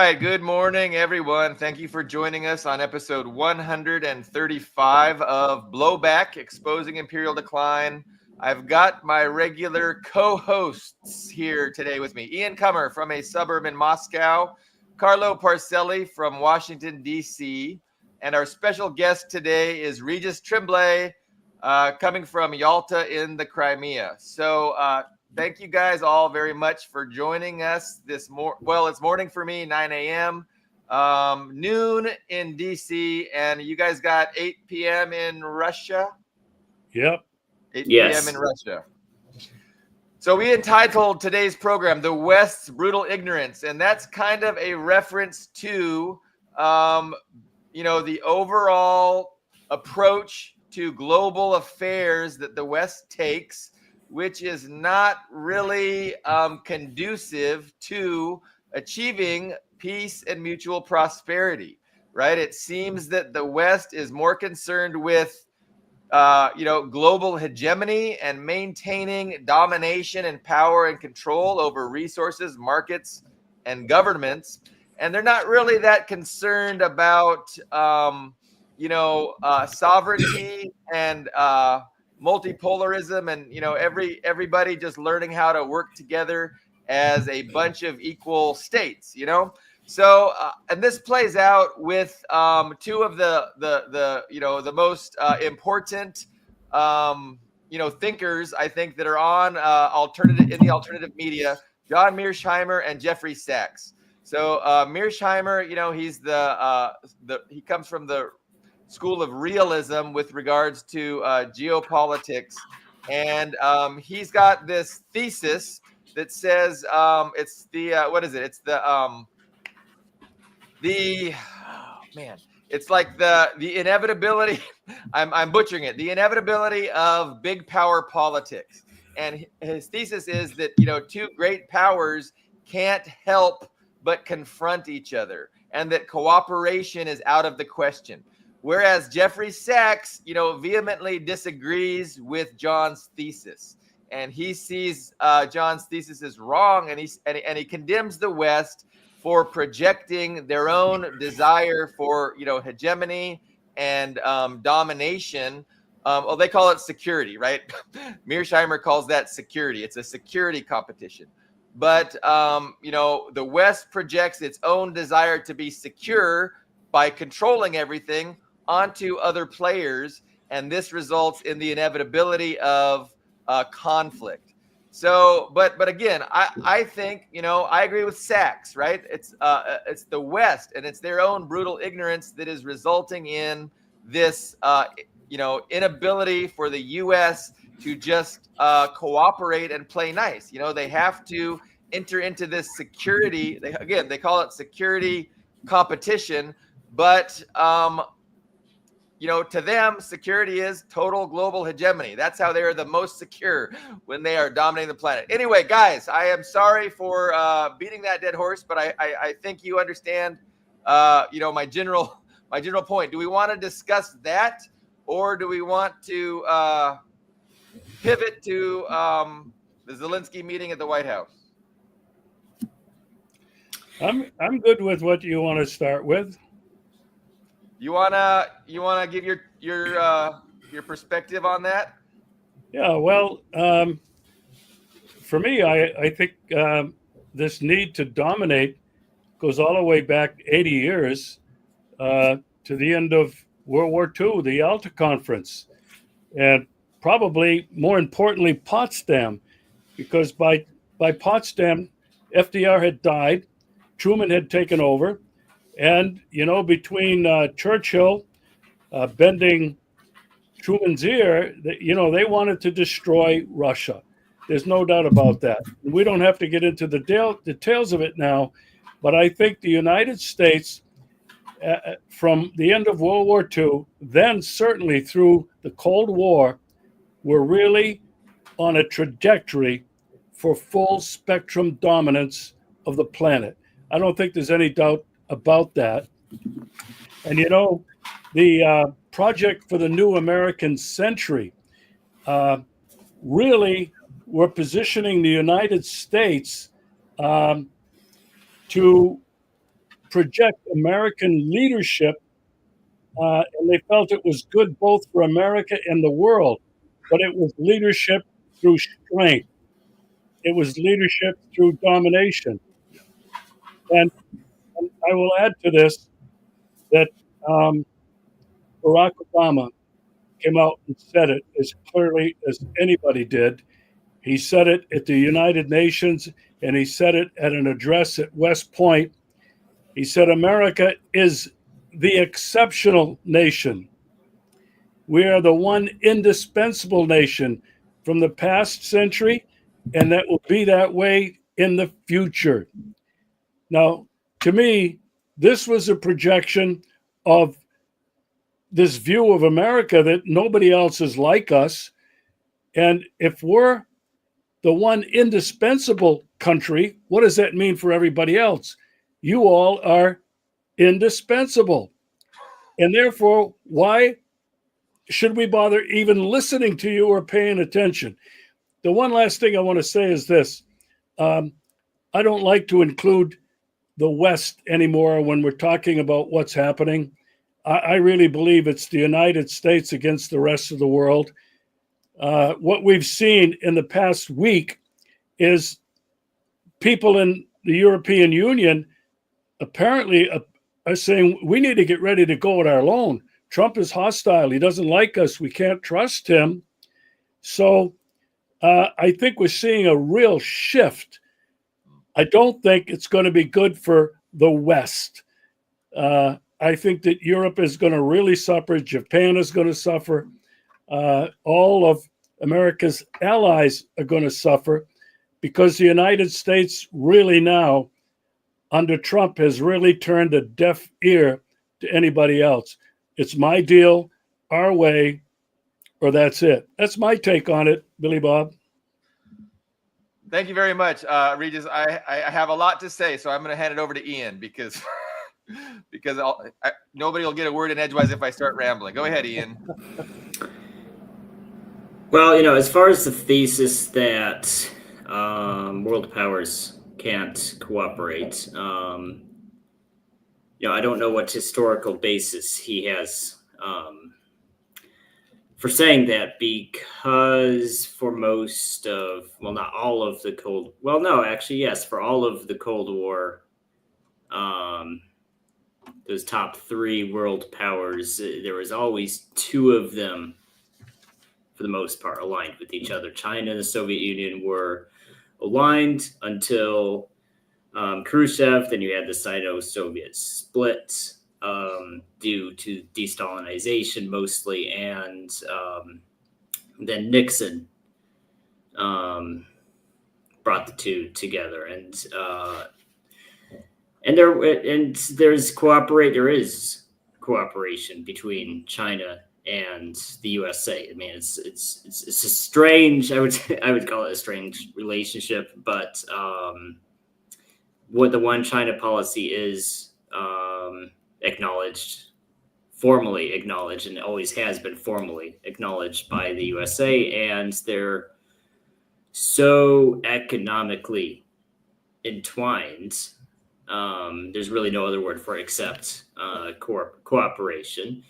right. Good morning, everyone. Thank you for joining us on episode 135 of Blowback, Exposing Imperial Decline. I've got my regular co-hosts here today with me. Ian Kummer from a suburb in Moscow, Carlo Parcelli from Washington, D.C., and our special guest today is Regis Tremblay, coming from Yalta in the Crimea. So, thank you guys all very much for joining us this it's morning for me, 9 a.m., noon in DC, and you guys got 8 p.m. in Russia? Yep. 8 p.m. in Russia. So we entitled today's program, The West's Brutal Ignorance, and that's kind of a reference to, the overall approach to global affairs that the West takes, which is not really conducive to achieving peace and mutual prosperity, right? It seems that the West is more concerned with, global hegemony and maintaining domination and power and control over resources, markets, and governments. And they're not really that concerned about, sovereignty and multipolarism and everybody just learning how to work together as a bunch of equal states. So and this plays out with two of the most important thinkers, I think, that are on the alternative media, John Mearsheimer and Jeffrey Sachs. So Mearsheimer, he's he comes from the school of realism with regards to geopolitics, and he's got this thesis that says it's like the inevitability. I'm butchering it. The inevitability of big power politics, and his thesis is that two great powers can't help but confront each other, and that cooperation is out of the question. Whereas Jeffrey Sachs, vehemently disagrees with John's thesis, and he sees John's thesis as wrong, and he condemns the West for projecting their own desire for hegemony and domination. They call it security, right? Mearsheimer calls that security. It's a security competition. But the West projects its own desire to be secure by controlling everything onto other players, and this results in the inevitability of conflict. So, but again, I think I agree with Sachs, right? It's the West, and it's their own brutal ignorance that is resulting in this inability for the U.S. to just cooperate and play nice. They have to enter into this security. They call it security competition, but to them, security is total global hegemony. That's how they are the most secure, when they are dominating the planet. Anyway, guys, I am sorry for beating that dead horse, but I think you understand, my general point. Do we want to discuss that, or do we want to pivot to the Zelensky meeting at the White House? I'm good with what you want to start with. You wanna give your perspective on that? Yeah, well, for me, I think this need to dominate goes all the way back 80 years to the end of World War II, the Yalta Conference, and probably more importantly, Potsdam, because by Potsdam, FDR had died, Truman had taken over. And, between Churchill bending Truman's ear, they wanted to destroy Russia. There's no doubt about that. We don't have to get into the details of it now, but I think the United States, from the end of World War II, then certainly through the Cold War, were really on a trajectory for full spectrum dominance of the planet. I don't think there's any doubt about that. And the project for the new American century really were positioning the United States to project American leadership, and they felt it was good both for America and the world. But it was leadership through strength. It was leadership through domination. And I will add to this that Barack Obama came out and said it as clearly as anybody did. He said it at the United Nations, and he said it at an address at West Point. He said, America is the exceptional nation. We are the one indispensable nation from the past century, and that will be that way in the future. Now, to me, this was a projection of this view of America that nobody else is like us. And if we're the one indispensable country, what does that mean for everybody else? You all are indispensable. And therefore, why should we bother even listening to you or paying attention? The one last thing I want to say is this. I don't like to include the West anymore when we're talking about what's happening. I really believe it's the United States against the rest of the world. What we've seen in the past week is people in the European Union apparently are saying we need to get ready to go it alone. Trump is hostile. He doesn't like us. We can't trust him. So I think we're seeing a real shift. I don't think it's going to be good for the West. I think that Europe is going to really suffer. Japan is going to suffer. All of America's allies are going to suffer because the United States really now, under Trump, has really turned a deaf ear to anybody else. It's my deal, our way, or that's it. That's my take on it, Billy Bob. Thank you very much, Regis. I have a lot to say, so I'm going to hand it over to Ian because nobody will get a word in edgewise if I start rambling. Go ahead, Ian. Well, as far as the thesis that world powers can't cooperate, I don't know what historical basis he has for saying that, because for most of, well, not all of the Cold, well, no, actually, yes, for all of the Cold War, those top three world powers, there was always two of them, for the most part, aligned with each other. China and the Soviet Union were aligned until Khrushchev. Then you had the Sino-Soviet split due to de-Stalinization mostly, and then Nixon brought the two together, there is cooperation between China and the USA. I mean, it's a strange, I would call it a strange relationship, but what the one China policy is formally acknowledged, and always has been formally acknowledged by the USA, and they're so economically entwined. There's really no other word for it except cooperation.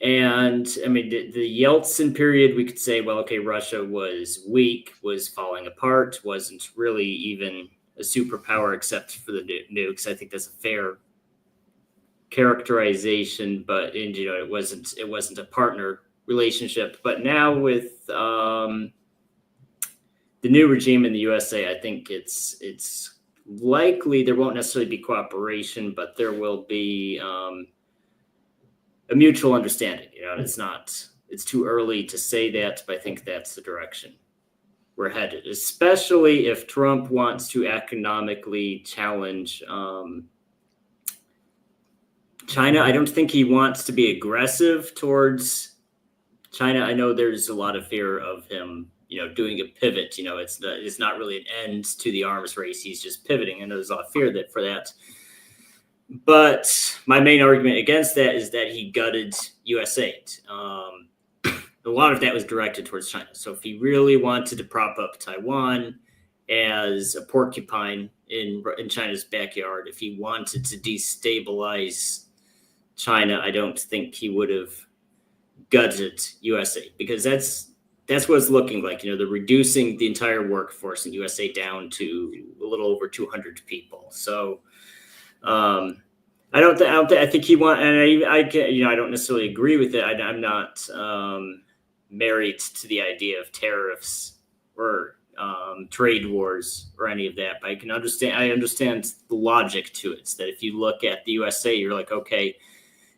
And I mean, the Yeltsin period, we could say, well, okay, Russia was weak, was falling apart, wasn't really even a superpower except for the nukes. I think that's a fair characterization, but it wasn't a partner relationship. But now with the new regime in the USA, I think it's likely there won't necessarily be cooperation, but there will be a mutual understanding. It's too early to say that, but I think that's the direction we're headed, especially if Trump wants to economically challenge China. I don't think he wants to be aggressive towards China. I know there's a lot of fear of him, doing a pivot. It's not really an end to the arms race. He's just pivoting. I know there's a lot of fear for that. But my main argument against that is that he gutted USAID. A lot of that was directed towards China. So if he really wanted to prop up Taiwan as a porcupine in China's backyard. If he wanted to destabilize China, I don't think he would have gutted USA, because that's what it's looking like. They're reducing the entire workforce in USA down to a little over 200 people. So I think he want, and I don't necessarily agree with it. I'm not married to the idea of tariffs or trade wars or any of that. But I understand the logic to it. It's that if you look at the USA, you're like, okay,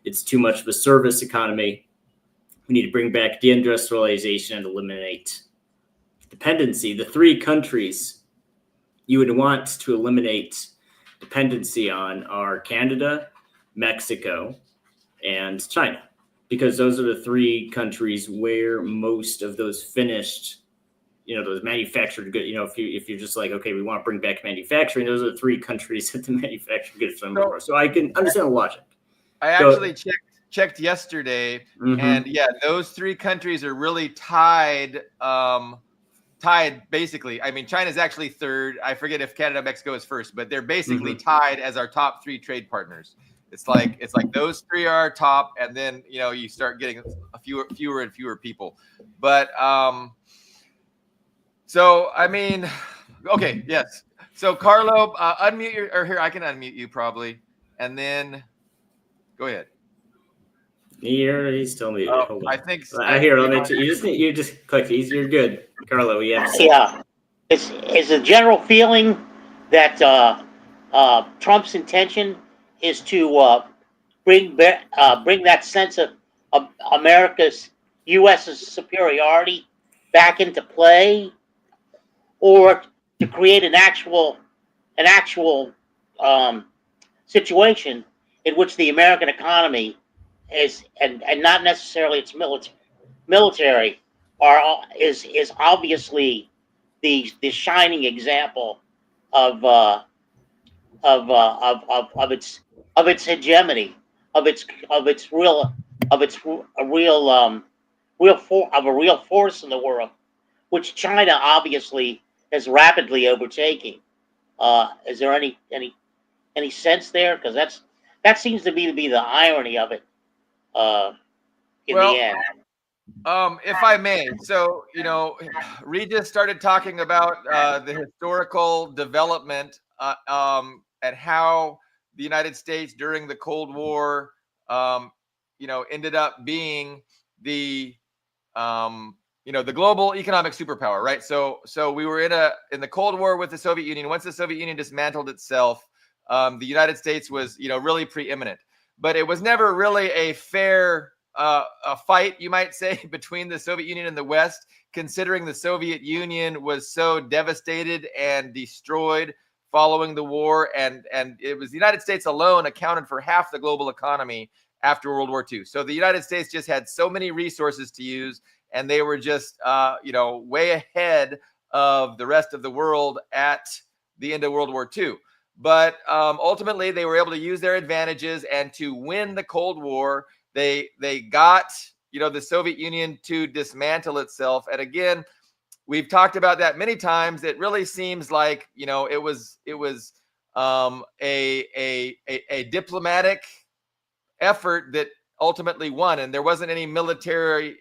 it's too much of a service economy. We need to bring back deindustrialization and eliminate dependency. The three countries you would want to eliminate dependency on are Canada, Mexico, and China, because those are the three countries where most of those finished, those manufactured goods, if you're just like, okay, we want to bring back manufacturing, those are the three countries that the manufactured goods from before. So I can understand the logic. I actually checked yesterday, and yeah, those three countries are really tied basically. I mean, China's actually third. I forget if Canada, Mexico is first, but they're basically tied as our top three trade partners. It's like those three are our top, and then you start getting a fewer and fewer people. But so I mean, okay, yes. So Carlo, unmute here. I can unmute you probably, and then go ahead. He's still muted. Hold on. I think here. You just click. You're good, Carlo. Yeah. It's a general feeling that Trump's intention is to bring that sense of America's U.S.'s superiority back into play, or to create an actual situation in which the American economy is, and not necessarily its military, is obviously the shining example of its hegemony, of a real force in the world, which China obviously is rapidly overtaking. Is there any sense there? Because that seems to be the irony of it. In the end. If I may, so Regis started talking about the historical development and how the United States during the Cold War, ended up being the the global economic superpower, right? So we were in the Cold War with the Soviet Union. Once the Soviet Union dismantled itself, the United States was really preeminent, but it was never really a fair a fight, you might say, between the Soviet Union and the West, considering the Soviet Union was so devastated and destroyed following the war, and it was the United States alone accounted for half the global economy after World War II. So the United States just had so many resources to use, and they were just way ahead of the rest of the world at the end of World War II. But ultimately, they were able to use their advantages, and to win the Cold War, they got the Soviet Union to dismantle itself. And again, we've talked about that many times. It really seems like it was a diplomatic effort that ultimately won, and there wasn't any military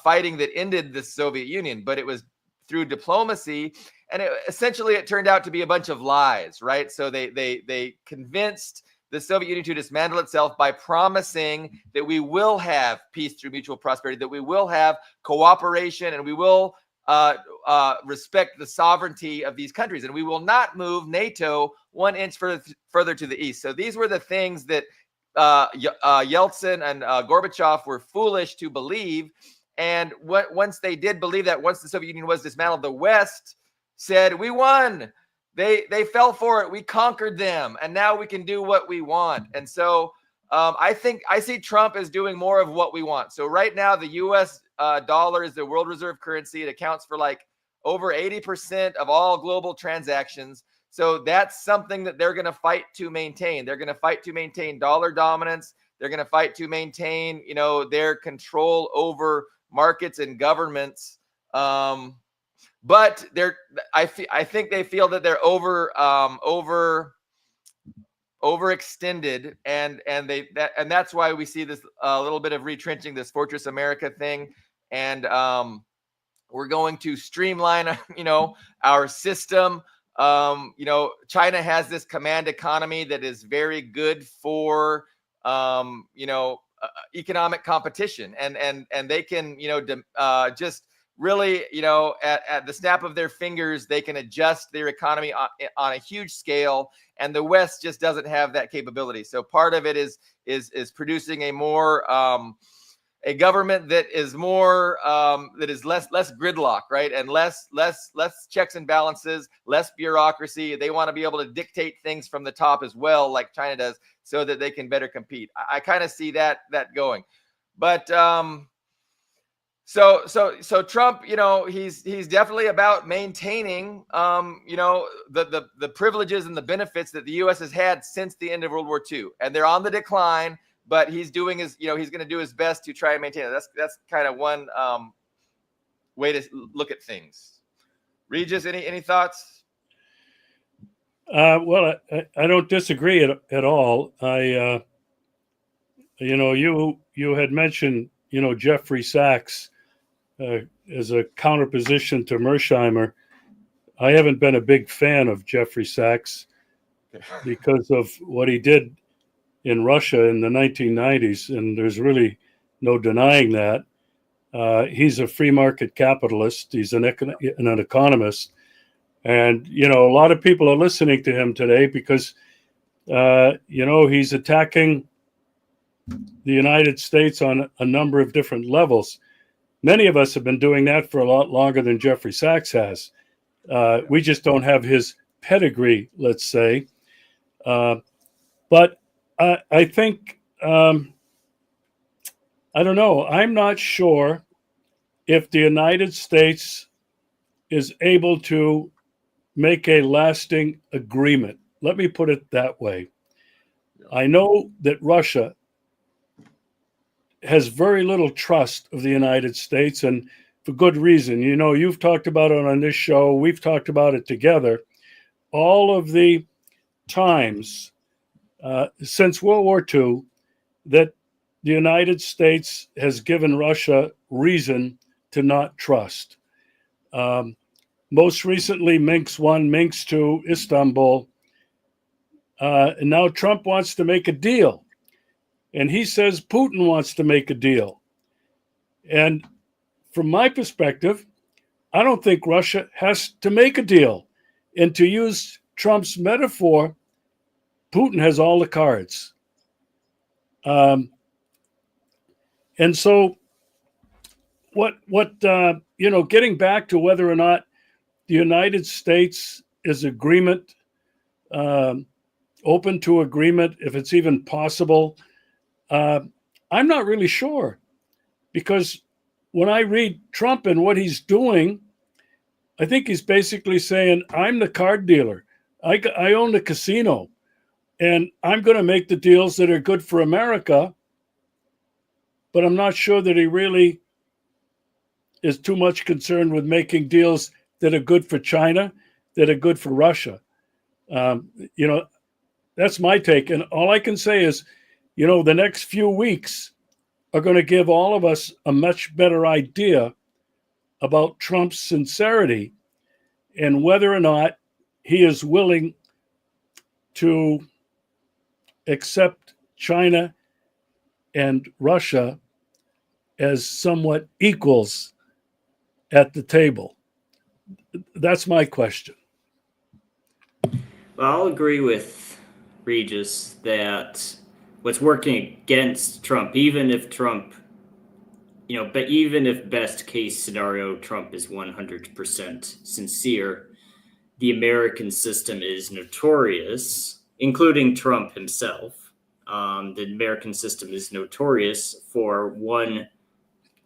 fighting that ended the Soviet Union, but it was through diplomacy. And essentially it turned out to be a bunch of lies, right? So they convinced the Soviet Union to dismantle itself by promising that we will have peace through mutual prosperity, that we will have cooperation, and we will respect the sovereignty of these countries, and we will not move NATO 1 inch further to the east. So these were the things that Yeltsin and Gorbachev were foolish to believe. And once they did believe that, once the Soviet Union was dismantled, the West said, we won. They fell for it. We conquered them, and now we can do what we want. And so I see Trump as doing more of what we want. So right now, the U.S. Dollar is the world reserve currency. It accounts for like over 80% of all global transactions. So that's something that they're going to fight to maintain. They're going to fight to maintain dollar dominance. They're going to fight to maintain, their control over markets and governments. but I think they feel that they're overextended, and that's why we see this little bit of retrenching, this Fortress America thing, and we're going to streamline, our system. China has this command economy that is very good for, economic competition, and they can, just really, at the snap of their fingers, they can adjust their economy on a huge scale, and the West just doesn't have that capability. So part of it is producing a more a government that is more that is less gridlock, right, and less checks and balances, less bureaucracy. They want to be able to dictate things from the top as well, like China does, so that they can better compete. I kind of see that going, but so Trump, he's definitely about maintaining, the privileges and the benefits that the U.S. has had since the end of World War II, and they're on the decline. But he's doing he's going to do his best to try and maintain it. That's kind of one way to look at things. Regis, any thoughts? Well, I don't disagree at all. You had mentioned, Jeffrey Sachs as a counterposition to Mersheimer. I haven't been a big fan of Jeffrey Sachs because of what he did in Russia in the 1990s, and there's really no denying that. He's a free market capitalist. He's an economist. And, a lot of people are listening to him today because, he's attacking the United States on a number of different levels. Many of us have been doing that for a lot longer than Jeffrey Sachs has. We just don't have his pedigree, let's say. But I think, I don't know. I'm not sure if the United States is able to make a lasting agreement. Let me put it that way. I know that Russia has very little trust of the United States, and for good reason. You've talked about it on this show. We've talked about it together. All of the times since World War II that the United States has given Russia reason to not trust. Most recently, Minsk 1, Minsk 2, Istanbul. And now Trump wants to make a deal. And he says Putin wants to make a deal. And from my perspective, I don't think Russia has to make a deal. And to use Trump's metaphor, Putin has all the cards. And so getting back to whether or not the United States is open to agreement, if it's even possible, I'm not really sure. Because when I read Trump and what he's doing, I think he's basically saying, I'm the card dealer. I own the casino. And I'm going to make the deals that are good for America, but I'm not sure that he really is too much concerned with making deals that are good for China, that are good for Russia. That's my take. And all I can say is, the next few weeks are going to give all of us a much better idea about Trump's sincerity and whether or not he is willing to accept China and Russia as somewhat equals at the table. That's my question. Well, I'll agree with Regis that what's working against Trump, even if best case scenario, Trump is 100% sincere, the American system is notorious, including Trump himself. The American system is notorious for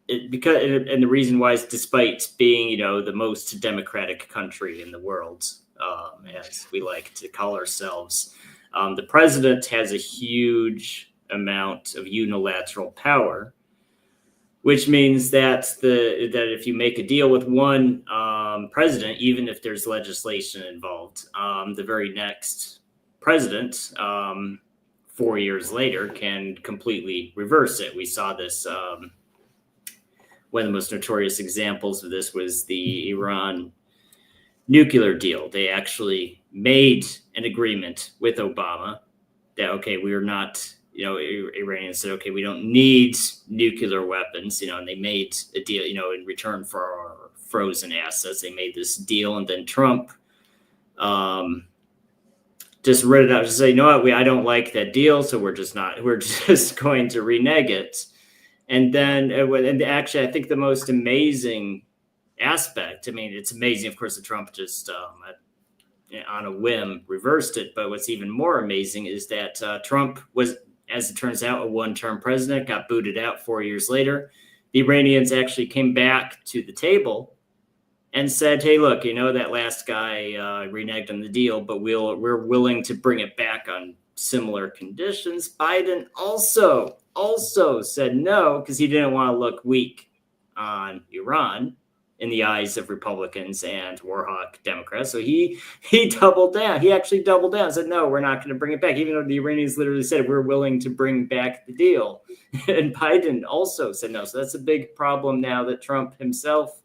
and the reason why is despite being, the most democratic country in the world, as we like to call ourselves, the president has a huge amount of unilateral power. which means that that if you make a deal with one president, even if there's legislation involved, the very next president, 4 years later, can completely reverse it. We saw this. One of the most notorious examples of this was the Iran nuclear deal. They actually made an agreement with Obama that, okay, we are not, Iranians said, okay, we don't need nuclear weapons, and they made a deal, in return for our frozen assets. They made this deal, and then Trump just read it out to say, you know what, I don't like that deal, so we're just going to renege it. And then, and actually, I think the most amazing aspect, it's amazing, of course, that Trump just on a whim reversed it. But what's even more amazing is that Trump was, as it turns out, a one-term president, got booted out 4 years later. The Iranians actually came back to the table and said, hey, look, that last guy reneged on the deal, but we're willing to bring it back on similar conditions. Biden also said no, because he didn't want to look weak on Iran in the eyes of Republicans and warhawk Democrats. So he doubled down. He actually doubled down and said, no, we're not going to bring it back, even though the Iranians literally said, we're willing to bring back the deal. And Biden also said no. So that's a big problem now that Trump himself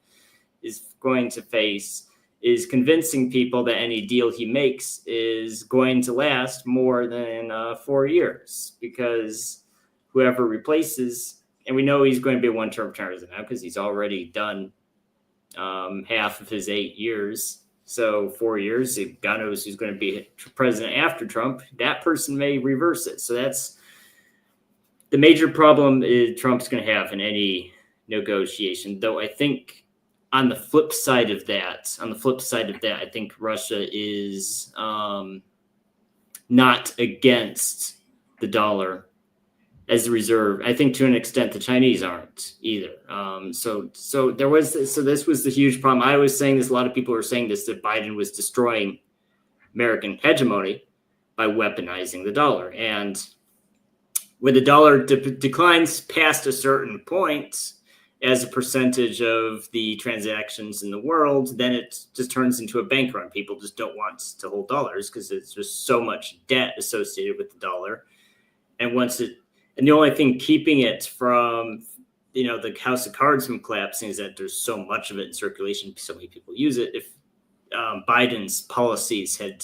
is going to face, is convincing people that any deal he makes is going to last more than 4 years, because whoever replaces, and we know he's going to be a one-term president now because he's already done half of his 8 years. So 4 years, God knows who's going to be president after Trump. That person may reverse it. So that's the major problem Trump's going to have in any negotiation. Though I think on the flip side of that, I think Russia is not against the dollar as a reserve. I think to an extent the Chinese aren't either. So this was the huge problem. I was saying this, a lot of people were saying this, that Biden was destroying American hegemony by weaponizing the dollar. And when the dollar declines past a certain point as a percentage of the transactions in the world, then it just turns into a bank run. People just don't want to hold dollars because there's just so much debt associated with the dollar. And the only thing keeping it from, the house of cards from collapsing is that there's so much of it in circulation. So many people use it. If Biden's policies had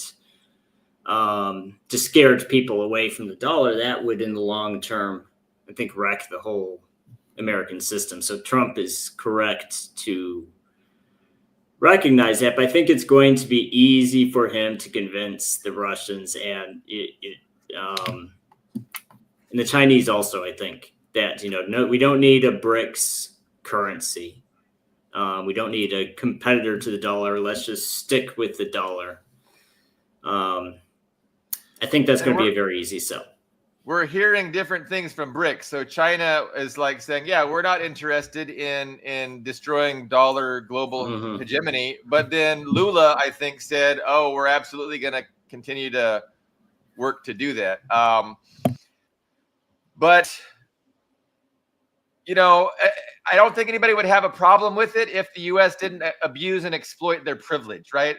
just scared people away from the dollar, that would, in the long term, I think, wreck the whole American system. So Trump is correct to recognize that, but I think it's going to be easy for him to convince the Russians and the Chinese also, I think, that, no, we don't need a BRICS currency. We don't need a competitor to the dollar. Let's just stick with the dollar. I think that's going to be a very easy sell. We're hearing different things from BRICS. So China is like saying, yeah, we're not interested in destroying dollar global hegemony. But then Lula, I think, said, oh, we're absolutely going to continue to work to do that. But, I don't think anybody would have a problem with it if the U.S. didn't abuse and exploit their privilege, right?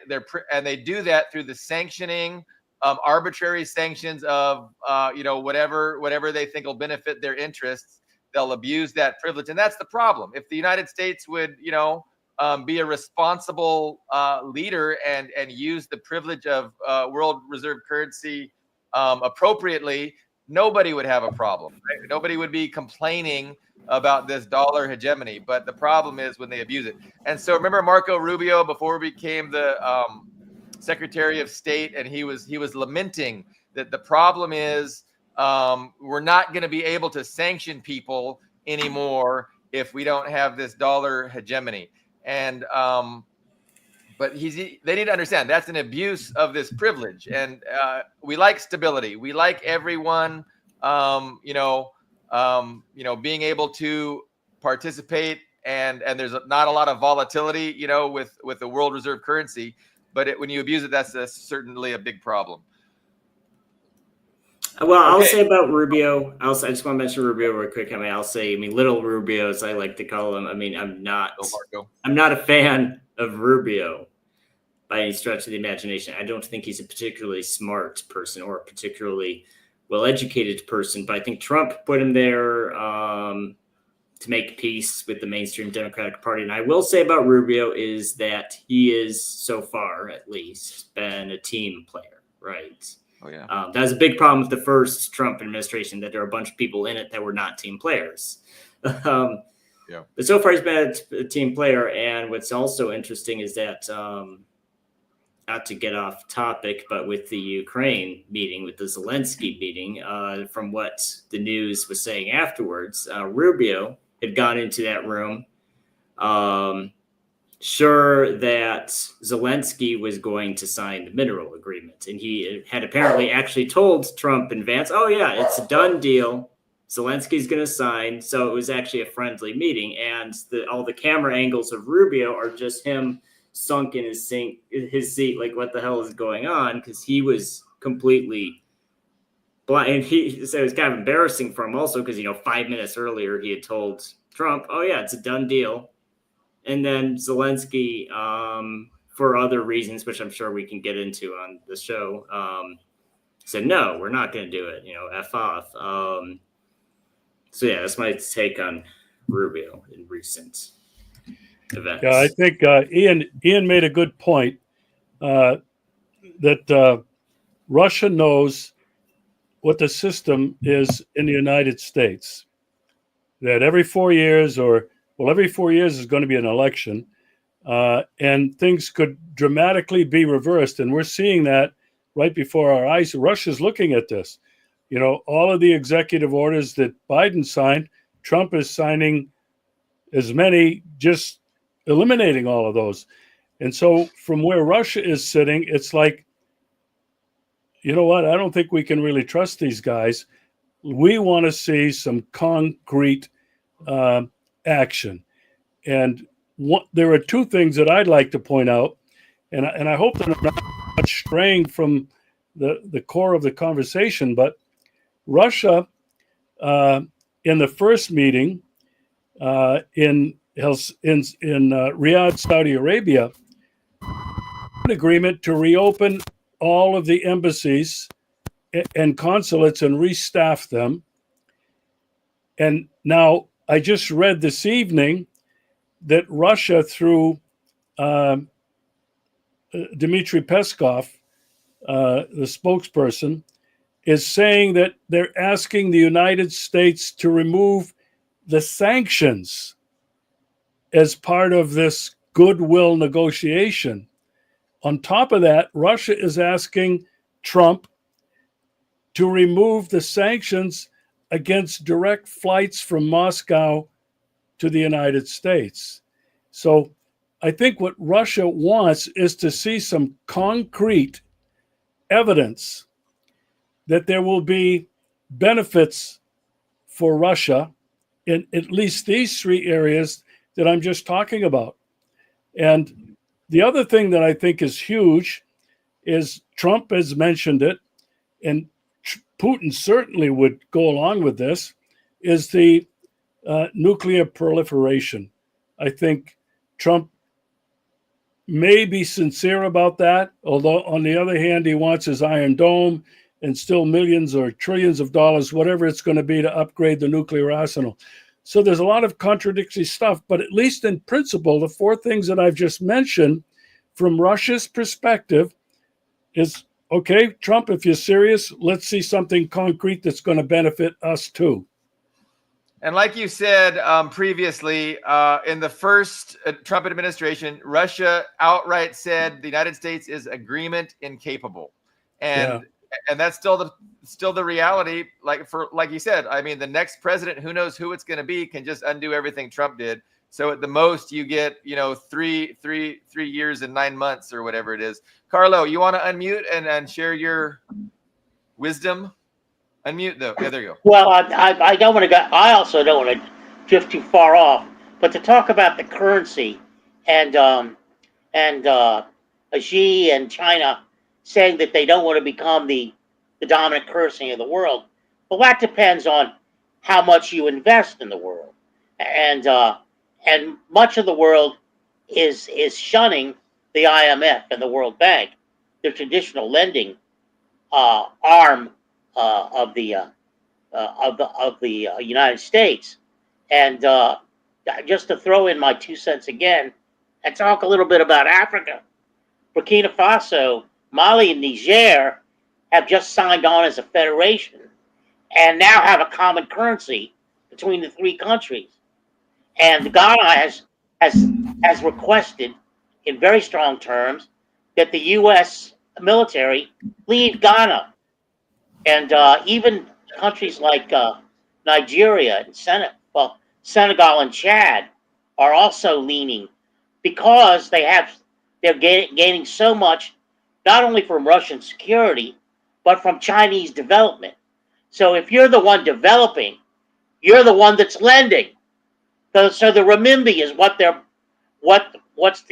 And they do that through the sanctioning, arbitrary sanctions of, whatever they think will benefit their interests. They'll abuse that privilege. And that's the problem. If the United States would, be a responsible leader and use the privilege of world reserve currency appropriately, nobody would have a problem. Right? Nobody would be complaining about this dollar hegemony. But the problem is when they abuse it. And so remember Marco Rubio, before he became the Secretary of State, and he was lamenting that the problem is we're not going to be able to sanction people anymore if we don't have this dollar hegemony. And but they need to understand that's an abuse of this privilege. And we like stability. We like everyone, being able to participate. And there's not a lot of volatility, with the world reserve currency. But when you abuse it, that's certainly a big problem. Well, I'll Okay. say about Rubio. I just want to mention Rubio real quick. I mean, little Rubio, as I like to call him. I mean, Go, Marco. I'm not a fan of Rubio by any stretch of the imagination. I don't think he's a particularly smart person or a particularly well-educated person. But I think Trump put him there to make peace with the mainstream Democratic Party. And I will say about Rubio is that he is, so far at least, been a team player, right? Oh yeah. That was a big problem with the first Trump administration, that there were a bunch of people in it that were not team players. Yeah. But so far, he's been a team player. And what's also interesting is that, not to get off topic, but with the Ukraine meeting, with the Zelensky meeting, from what the news was saying afterwards, Rubio had gone into that room, sure that Zelensky was going to sign the mineral agreement. And he had apparently actually told Trump in advance, oh, yeah, it's a done deal. Zelensky's going to sign. So it was actually a friendly meeting. And all the camera angles of Rubio are just him sunk in his seat, like, what the hell is going on? Because he was completely blind. And he said it was kind of embarrassing for him also because, 5 minutes earlier he had told Trump, oh, yeah, it's a done deal. And then Zelensky, for other reasons, which I'm sure we can get into on the show, said, no, we're not going to do it, F off. So, yeah, that's my take on Rubio in recent events. Yeah, I think Ian made a good point that Russia knows what the system is in the United States. That every 4 years every 4 years is going to be an election, and things could dramatically be reversed. And we're seeing that right before our eyes. Russia's looking at this. All of the executive orders that Biden signed, Trump is signing as many, just eliminating all of those. And so from where Russia is sitting, it's like, you know what? I don't think we can really trust these guys. We want to see some concrete action. And there are two things that I'd like to point out, and I hope that I'm not straying from the core of the conversation, but Russia, in the first meeting in Riyadh, Saudi Arabia, an agreement to reopen all of the embassies and consulates and restaff them. And now I just read this evening that Russia, through Dmitry Peskov, the spokesperson, is saying that they're asking the United States to remove the sanctions as part of this goodwill negotiation. On top of that, Russia is asking Trump to remove the sanctions against direct flights from Moscow to the United States. So I think what Russia wants is to see some concrete evidence that there will be benefits for Russia in at least these three areas that I'm just talking about. And the other thing that I think is huge is Trump has mentioned it, and Putin certainly would go along with this, is the nuclear proliferation. I think Trump may be sincere about that, although on the other hand, he wants his Iron Dome and still millions or trillions of dollars, whatever it's going to be, to upgrade the nuclear arsenal. So there's a lot of contradictory stuff, but at least in principle, the four things that I've just mentioned from Russia's perspective is, okay, Trump, if you're serious, let's see something concrete that's going to benefit us too. And like you said previously, in the first Trump administration, Russia outright said the United States is agreement incapable, and that's still the reality. Like you said, I mean, the next president, who knows who it's going to be, can just undo everything Trump did. So at the most, you get 3 years and 9 months or whatever it is. Carlo, you want to unmute and share your wisdom? Unmute though. Yeah, there you go. Well, I don't want to go. I also don't want to drift too far off. But to talk about the currency and Xi and China saying that they don't want to become the the dominant currency of the world. Well, that depends on how much you invest in the world, and much of the world is shunning the IMF and the World Bank, the traditional lending arm of the United States. And just to throw in my 2 cents again, and talk a little bit about Africa, Burkina Faso, Mali, and Niger have just signed on as a federation, and now have a common currency between the three countries. And Ghana has requested, in very strong terms, that the U.S. military leave Ghana, and even countries like Nigeria and Senegal and Chad are also leaning, because they're gaining so much, not only from Russian security, but from Chinese development. So if you're the one developing, you're the one that's lending. So the renminbi is what's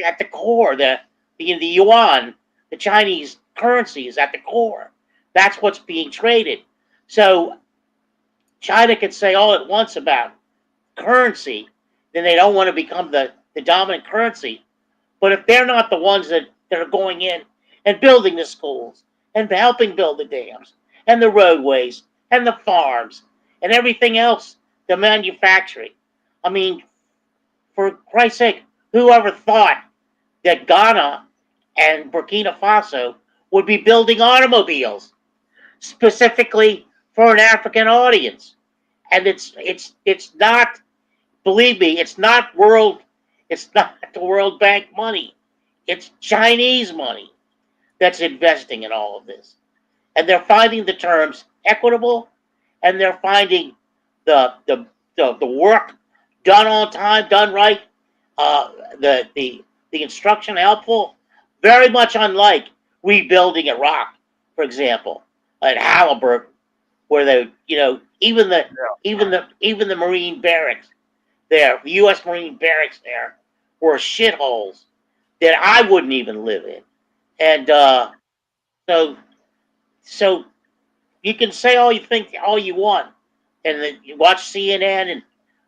at the core. The yuan, the Chinese currency, is at the core. That's what's being traded. So China can say all at once about currency, then they don't want to become the dominant currency. But if they're not the ones that are going in and building the schools and helping build the dams and the roadways and the farms and everything else, the manufacturing. I mean, for Christ's sake, whoever thought that Ghana and Burkina Faso would be building automobiles specifically for an African audience? And it's not, believe me, it's not the World Bank money. It's Chinese money that's investing in all of this. And they're finding the terms equitable, and they're finding the work done on time, done right, the instruction helpful, very much unlike rebuilding Iraq, for example, at Halliburton, where they, even the Marine barracks there, the U.S. Marine barracks there, were shitholes that I wouldn't even live in. And so you can say all you want, and then you watch CNN and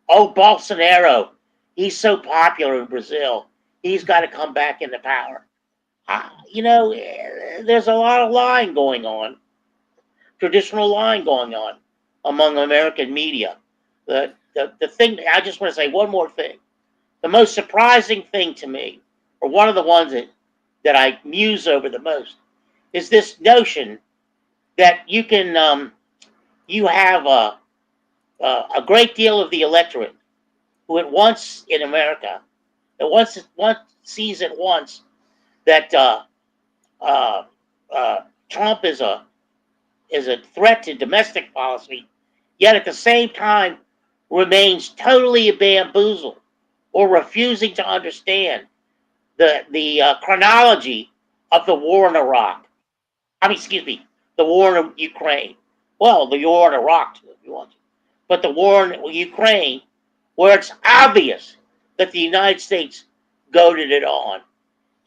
Bolsonaro, he's so popular in Brazil, he's got to come back into power. There's a lot of lying going on, traditional lying going on among American media. The thing, I just want to say one more thing. The most surprising thing to me, or one of the ones that I muse over the most, is this notion that you can you have a great deal of the electorate who at once in America, at once sees at once that Trump is a threat to domestic policy, yet at the same time remains totally bamboozled or refusing to understand the chronology of the war in Iraq. The war in Ukraine. Well, the war in Iraq too, if you want to, but the war in Ukraine, where it's obvious that the United States goaded it on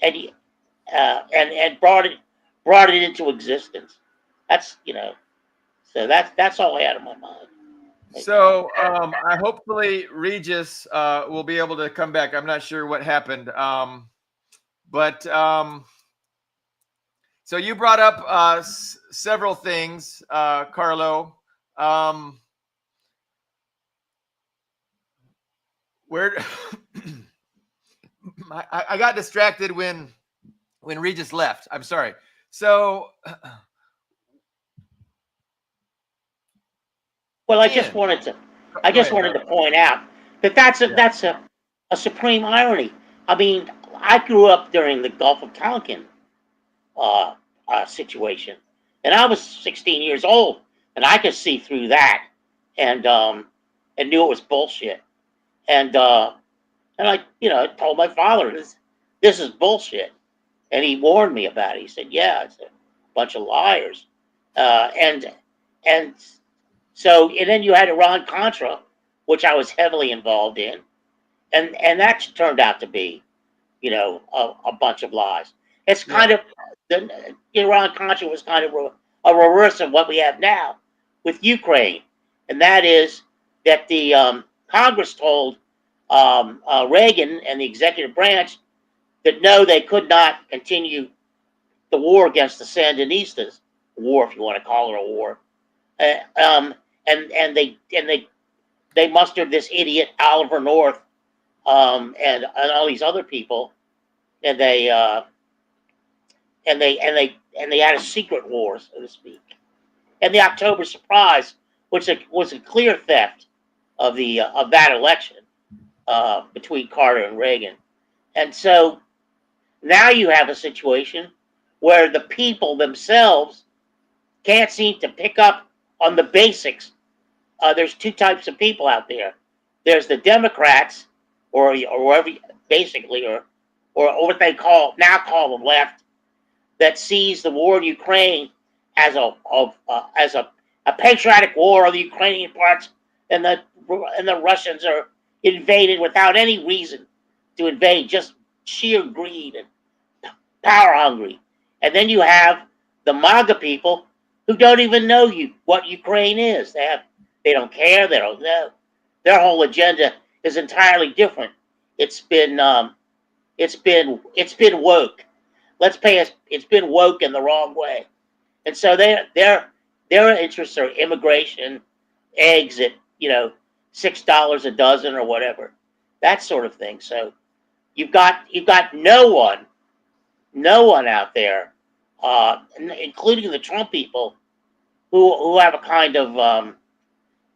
and brought it into existence. That's so that's all I had in my mind. So hopefully Regis will be able to come back. I'm not sure what happened, but so you brought up several things, Carlo. Where I got distracted when Regis left. I'm sorry. So, well, I just wanted to point out that that's a supreme irony. I mean, I grew up during the Gulf of Tonkin situation, and I was 16 years old, and I could see through that, and knew it was bullshit, and I told my father this is bullshit, and he warned me about it. He said, "Yeah, it's a bunch of liars," and so, and then you had Iran-Contra, which I was heavily involved in, and that turned out to be, a bunch of lies. It's kind of, the Iran-Contra was kind of a reverse of what we have now with Ukraine, and that is that the Congress told Reagan and the executive branch that no, they could not continue the war against the Sandinistas, war if you want to call it a war, and they mustered this idiot Oliver North and all these other people, and they had a secret war, so to speak. And the October surprise, which was a clear theft of that election between Carter and Reagan. And so now you have a situation where the people themselves can't seem to pick up on the basics. There's two types of people out there. There's the Democrats, or whatever, basically, or what they call the left, that sees the war in Ukraine as a patriotic war of the Ukrainian parts, and the Russians are invaded without any reason to invade, just sheer greed and power hungry. And then you have the MAGA people who don't even know what Ukraine is. They don't care. They don't know. Their whole agenda is entirely different. It's been woke. It's been woke in the wrong way. And so their interests are immigration, eggs at $6 a dozen or whatever, that sort of thing. So you've got no one out there, including the Trump people, who have a kind of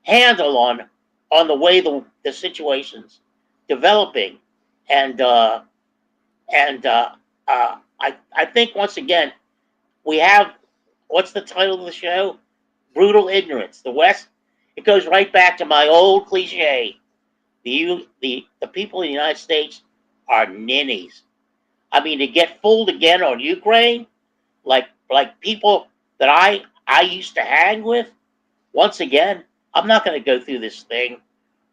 handle on the way the situation's developing, and I think once again we have, what's the title of the show? Brutal ignorance. The West. It goes right back to my old cliche. The people in the United States are ninnies. I mean, to get fooled again on Ukraine, like people that I used to hang with. Once again, I'm not going to go through this thing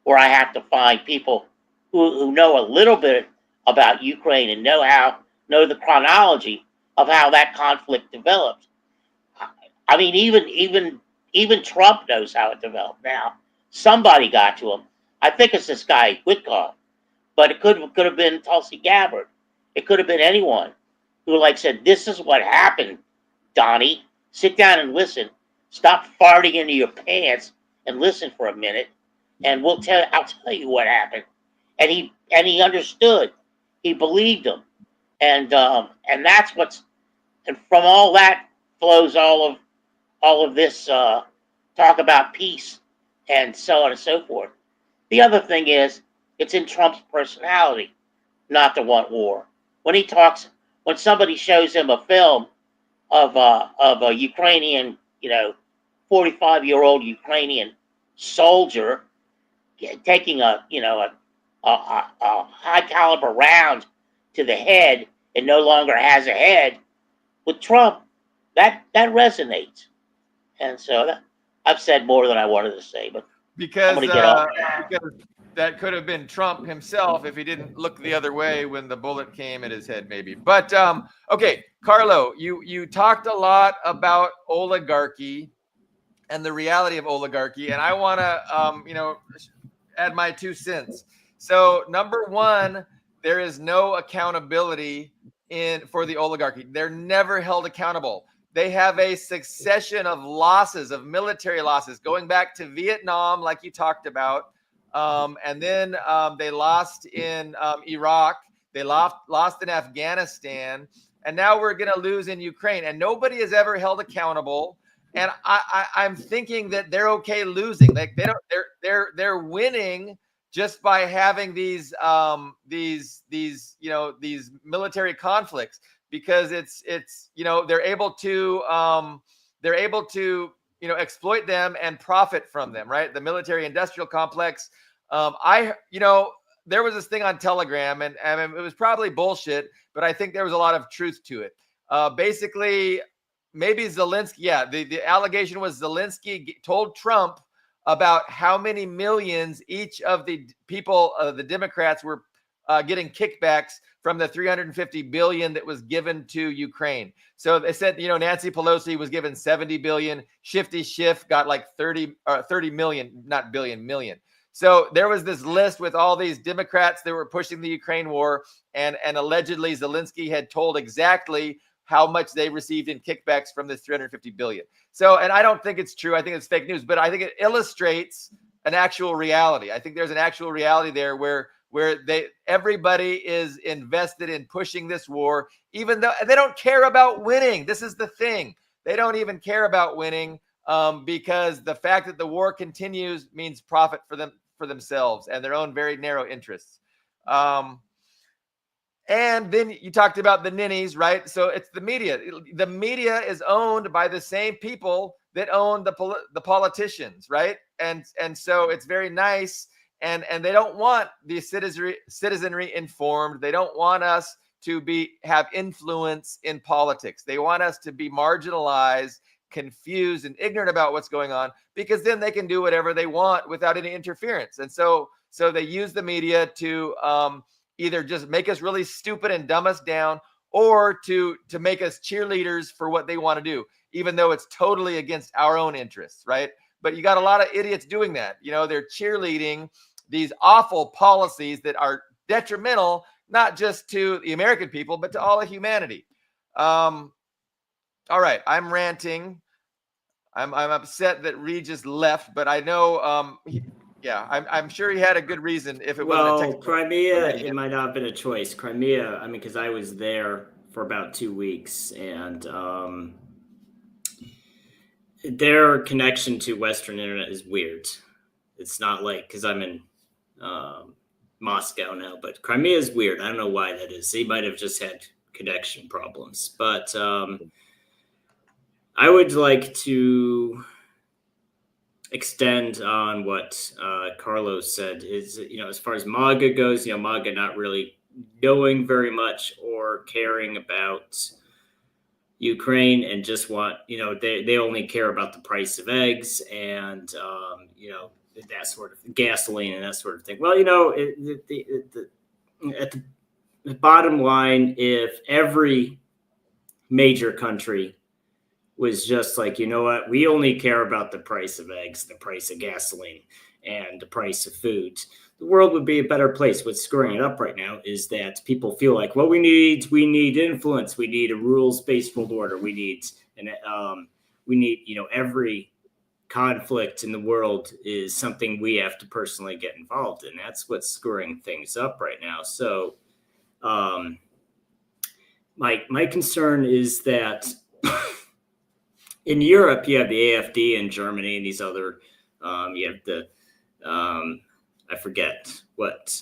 where I have to find people who know a little bit about Ukraine and know the chronology of how that conflict developed. I mean, even Trump knows how it developed now. Somebody got to him. I think it's this guy Witkoff, but it could have been Tulsi Gabbard. It could have been anyone who said, "This is what happened, Donnie. Sit down and listen. Stop farting into your pants and listen for a minute, and I'll tell you what happened." And he understood. He believed him, and that's and from all that flows all of this talk about peace and so on and so forth. The other thing is, it's in Trump's personality not to want war. When somebody shows him a film of a Ukrainian, 45-year-old Ukrainian soldier taking a high caliber round to the head and no longer has a head, with Trump, that resonates. And so I've said more than I wanted to say, but because I'm gonna get off. because that could have been Trump himself if he didn't look the other way when the bullet came at his head, maybe. But okay, Carlo, you talked a lot about oligarchy and the reality of oligarchy, and I want to add my 2 cents. So number one, there is no accountability for the oligarchy. They're never held accountable. They have a succession of losses, of military losses, going back to Vietnam, like you talked about. And then they lost in Iraq. They lost in Afghanistan. And now we're going to lose in Ukraine. And nobody is ever held accountable. And I'm thinking that they're okay losing. Like they're winning just by having these military conflicts, because it's they're able to exploit them and profit from them, right? The military industrial complex. There was this thing on Telegram, and it was probably bullshit, but I think there was a lot of truth to it. Basically, maybe Zelensky. Yeah, the allegation was Zelensky told Trump about how many millions each of the people, the Democrats, were getting kickbacks from the 350 billion that was given to Ukraine. So they said, Nancy Pelosi was given 70 billion. Shifty Schiff got like 30 million, not billion, million. So there was this list with all these Democrats that were pushing the Ukraine war, and allegedly Zelensky had told exactly how much they received in kickbacks from this 350 billion. So, and I don't think it's true. I think it's fake news, but I think it illustrates an actual reality. I think there's an actual reality there where everybody is invested in pushing this war, even though they don't care about winning. This is the thing. They don't even care about winning because the fact that the war continues means profit for themselves and their own very narrow interests. And then you talked about the ninnies, right? So it's the media. The media is owned by the same people that own the politicians, right? And so it's very nice. And they don't want the citizenry informed. They don't want us to have influence in politics. They want us to be marginalized, confused, and ignorant about what's going on, because then they can do whatever they want without any interference. And so they use the media to either just make us really stupid and dumb us down, or to make us cheerleaders for what they want to do, even though it's totally against our own interests, right? But you got a lot of idiots doing that. They're cheerleading these awful policies that are detrimental, not just to the American people, but to all of humanity. All right, I'm ranting. I'm upset that Regis left, but I know, I'm sure he had a good reason. If it wasn't Crimea, it might not have been a choice. Crimea, because I was there for about 2 weeks, and their connection to Western internet is weird. It's not like, because I'm in Moscow now, but Crimea is weird. I don't know why that is. They might have just had connection problems, but I would like to extend on what Carlos said. Is, as far as MAGA goes, MAGA not really knowing very much or caring about Ukraine, and just want, they only care about the price of eggs and that sort of gasoline and that sort of thing. Well, at the bottom line, if every major country was just like, what, we only care about the price of eggs, the price of gasoline, and the price of food, the world would be a better place. What's screwing it up right now is that people feel like, well, we need influence, we need a rules-based world order, we need every conflict in the world is something we have to personally get involved in. That's what's screwing things up right now. So my concern is that in Europe, you have the AfD in Germany and these other, you have the, I forget what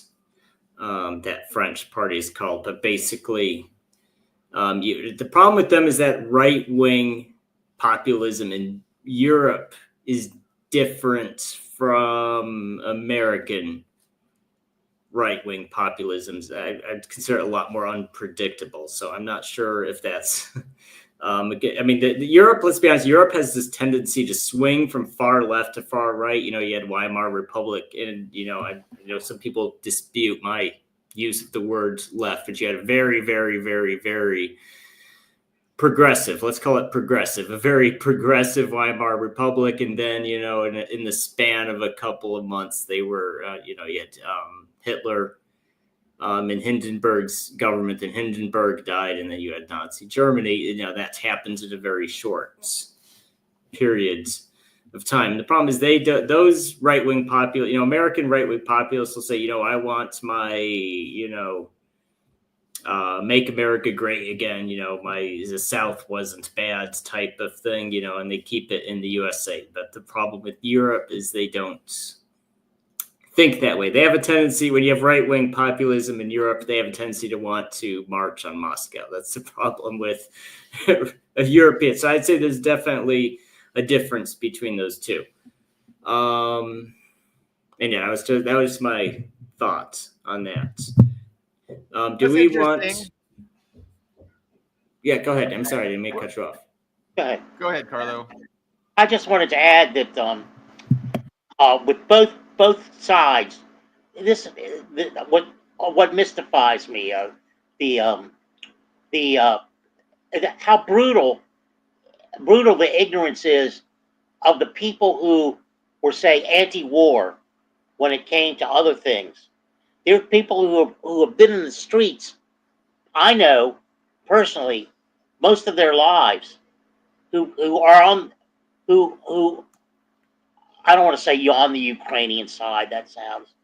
that French party is called, but basically the problem with them is that right-wing populism in Europe is different from American right-wing populisms. I'd consider it a lot more unpredictable. So I'm not sure if that's, Europe, let's be honest, Europe has this tendency to swing from far left to far right. You had Weimar Republic, and, I know some people dispute my use of the word left, but you had a very, very, very, very progressive, let's call it progressive, a very progressive Weimar Republic. And then, in the span of a couple of months, they were, you had Hitler and Hindenburg's government, and Hindenburg died, and then you had Nazi Germany. That happens in a very short period of time. And the problem is those right-wing American right-wing populists will say, I want my, make America great again. The South wasn't bad type of thing, and they keep it in the USA. But the problem with Europe is they don't think that way. They have a tendency, when you have right-wing populism in Europe, they have a tendency to want to march on Moscow. That's the problem with a European. So I'd say there's definitely a difference between those two. And yeah, that was my thoughts on that. Do we want? Yeah, go ahead. I'm sorry, I didn't mean to cut you off. Go ahead, Carlo. I just wanted to add that with both sides, what what mystifies me, the how brutal the ignorance is of the people who were, say, anti-war when it came to other things. There are people who have been in the streets. I know personally most of their lives who are on who I don't want to say you're on the Ukrainian side. That sounds,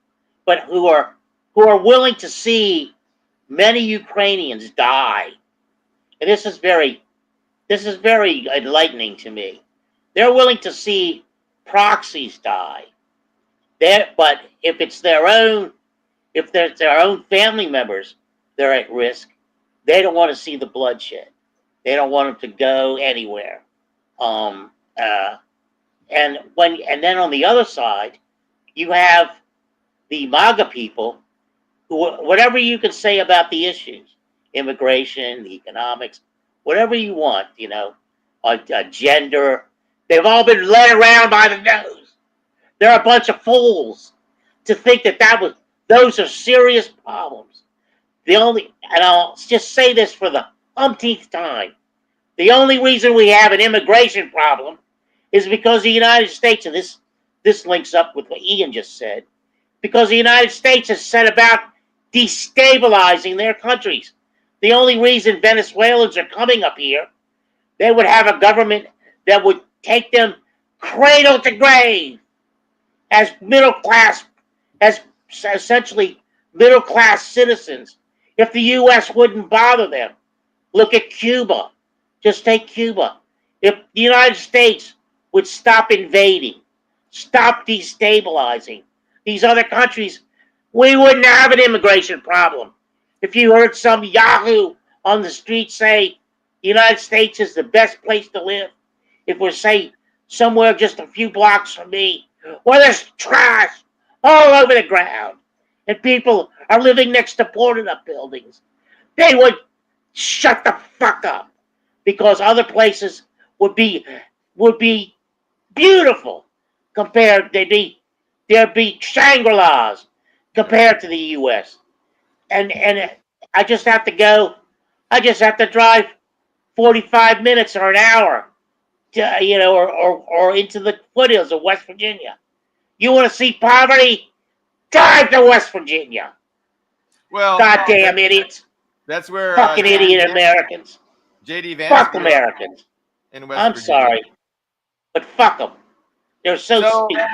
but who are willing to see many Ukrainians die, and this is very enlightening to me. They're willing to see proxies die. But if it's their own, if there's their own family members, they're at risk. They don't want to see the bloodshed. They don't want them to go anywhere. And then on the other side, you have the MAGA people who, whatever you can say about the issues, immigration, the economics, whatever you want, gender, they've all been led around by the nose. They're a bunch of fools to think that those are serious problems. And I'll just say this for the umpteenth time, the only reason we have an immigration problem is because the United States, and this links up with what Ian just said, because the United States has set about destabilizing their countries. The only reason Venezuelans are coming up here, they would have a government that would take them cradle to grave as essentially middle class citizens, if the U.S. wouldn't bother them. Look at Cuba. Just take Cuba. If the United States would stop invading, stop destabilizing these other countries, we wouldn't have an immigration problem. If you heard some yahoo on the street say the United States is the best place to live, if we're, say, somewhere just a few blocks from me, where there's trash all over the ground, and people are living next to boarded up buildings, they would shut the fuck up, because other places would be beautiful compared. There'd be Shangri-Las compared to the U.S. And I just have to drive 45 minutes or an hour to, or into the foothills of West Virginia. You want to see poverty? Drive to West Virginia. Well, goddamn idiots. That's where fucking idiot Americans. JD Vance. Fuck Americans. In West I'm Virginia. sorry, but fuck them. They're so stupid.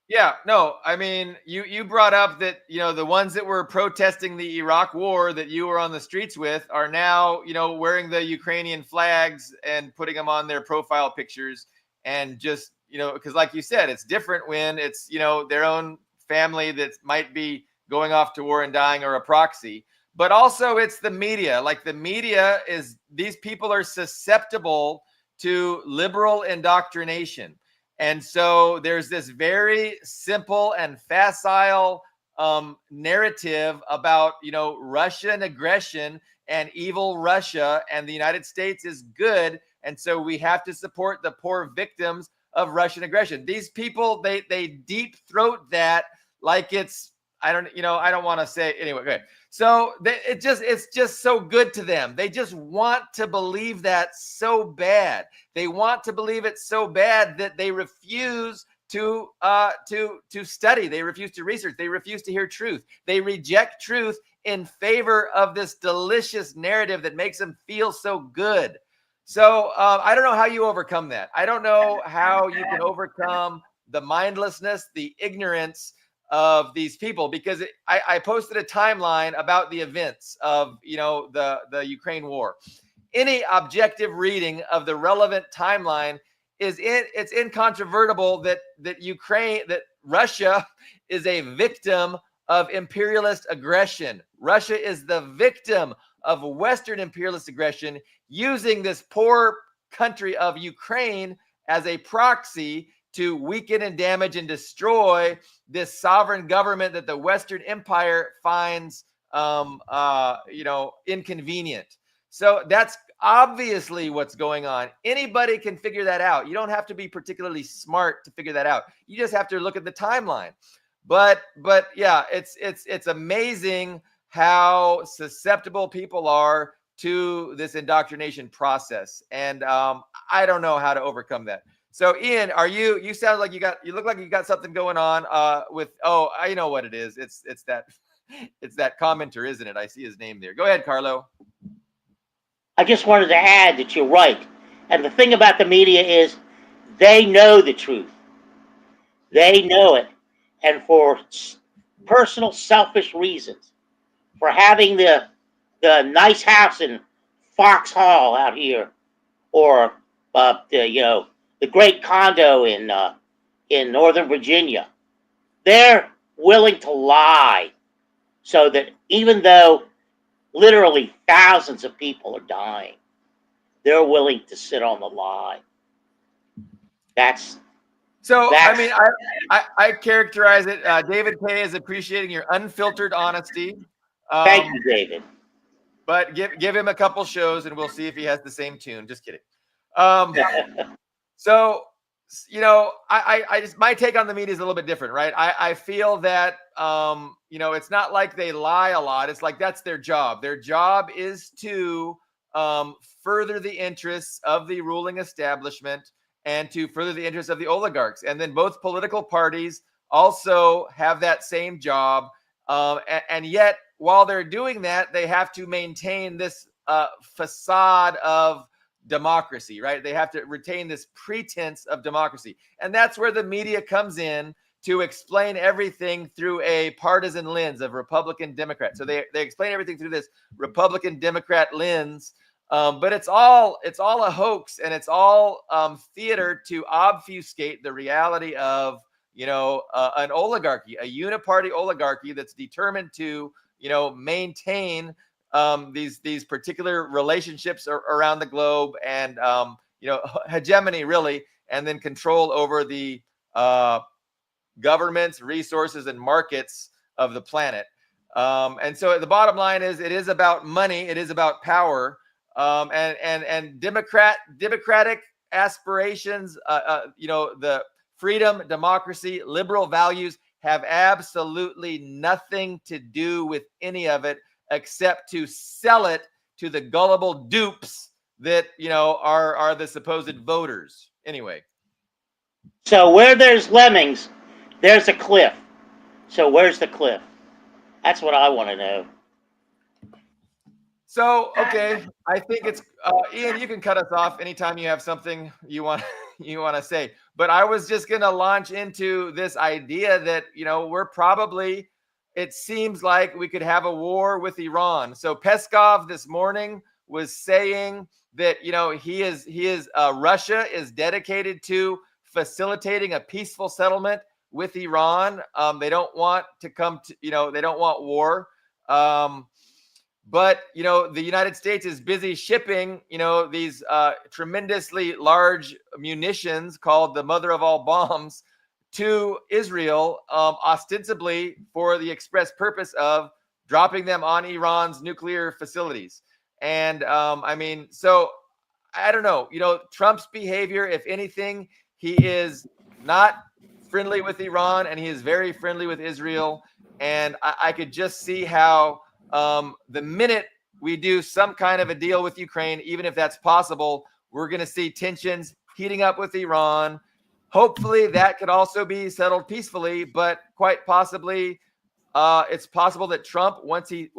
Yeah, no, I mean, you brought up that, the ones that were protesting the Iraq war that you were on the streets with are now, wearing the Ukrainian flags and putting them on their profile pictures, and just, because like you said, it's different when it's, their own family that might be going off to war and dying, or a proxy. But also it's the media. Like, the media these people are susceptible to liberal indoctrination. And so there's this very simple and facile narrative about, Russian aggression and evil Russia, and the United States is good. And so we have to support the poor victims of Russian aggression. These people, they deep throat that like it's, I don't want to say anyway. Okay. So it's just so good to them. They just want to believe that so bad. They want to believe it so bad that they refuse to study. They refuse to research. They refuse to hear truth. They reject truth in favor of this delicious narrative that makes them feel so good. So I don't know how you overcome that. I don't know how you can overcome the mindlessness, the ignorance of these people, because I posted a timeline about the events of the Ukraine war. Any objective reading of the relevant timeline it's incontrovertible that Russia is a victim of imperialist aggression. Russia is the victim of Western imperialist aggression, using this poor country of Ukraine as a proxy to weaken and damage and destroy this sovereign government that the Western Empire finds, inconvenient. So that's obviously what's going on. Anybody can figure that out. You don't have to be particularly smart to figure that out. You just have to look at the timeline. But yeah, it's amazing how susceptible people are to this indoctrination process. And I don't know how to overcome that. So Ian, you sound like you look like you got something going on with, oh, I know what it is. It's that commenter, isn't it? I see his name there. Go ahead, Carlo. I just wanted to add that you're right. And the thing about the media is they know the truth. They know it. And for personal selfish reasons, for having the nice house in Fox Hall out here, or the great condo in Northern Virginia, they're willing to lie so that even though literally thousands of people are dying, they're willing to sit on the lie. I mean, I characterize it. David K is appreciating your unfiltered honesty. Thank you, David. But give him a couple shows and we'll see if he has the same tune. Just kidding. So, I just, my take on the media is a little bit different, right? I feel that, it's not like they lie a lot. It's like that's their job. Their job is to further the interests of the ruling establishment and to further the interests of the oligarchs. And then both political parties also have that same job. And yet, while they're doing that, they have to maintain this facade of democracy, right? They have to retain this pretense of democracy. And that's where the media comes in to explain everything through a partisan lens of Republican Democrat. So they explain everything through this Republican Democrat lens. But it's all a hoax, and it's all theater to obfuscate the reality of an oligarchy, a uniparty oligarchy that's determined to maintain these particular relationships around the globe and hegemony, really, and then control over the governments, resources, and markets of the planet. And so the bottom line is, it is about money, it is about power. And democratic aspirations, the freedom, democracy, liberal values have absolutely nothing to do with any of it, except to sell it to the gullible dupes that are the supposed voters. Anyway. So where there's lemmings, there's a cliff. So where's the cliff? That's what I want to know. So, okay, I think it's Ian, you can cut us off anytime you have something you want to say. But I was just going to launch into this idea that, we're probably, it seems like we could have a war with Iran. So Peskov this morning was saying that, Russia is dedicated to facilitating a peaceful settlement with Iran. They don't want to come to, they don't want war. But, the United States is busy shipping, these tremendously large munitions called the mother of all bombs to Israel, ostensibly for the express purpose of dropping them on Iran's nuclear facilities. And so I don't know, Trump's behavior, if anything, he is not friendly with Iran and he is very friendly with Israel. And I could just see how the minute we do some kind of a deal with Ukraine, even if that's possible, we're going to see tensions heating up with Iran. Hopefully that could also be settled peacefully, but quite possibly it's possible that Trump, once he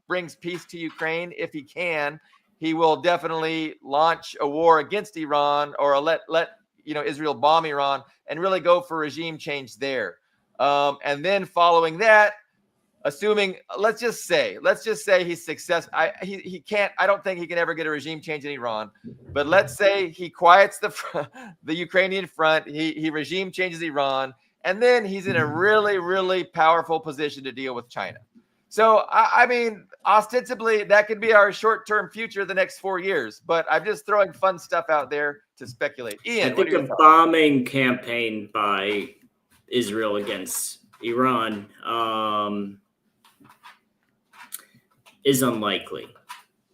brings peace to Ukraine, if he can, he will definitely launch a war against Iran or let Israel bomb Iran and really go for regime change there. And then following that, assuming, let's just say he's successful. He can't. I don't think he can ever get a regime change in Iran. But let's say he quiets the Ukrainian front. He regime changes Iran, and then he's in a really, really powerful position to deal with China. So ostensibly that could be our short-term future the next 4 years. But I'm just throwing fun stuff out there to speculate. Ian, I think a bombing campaign by Israel against Iran is unlikely,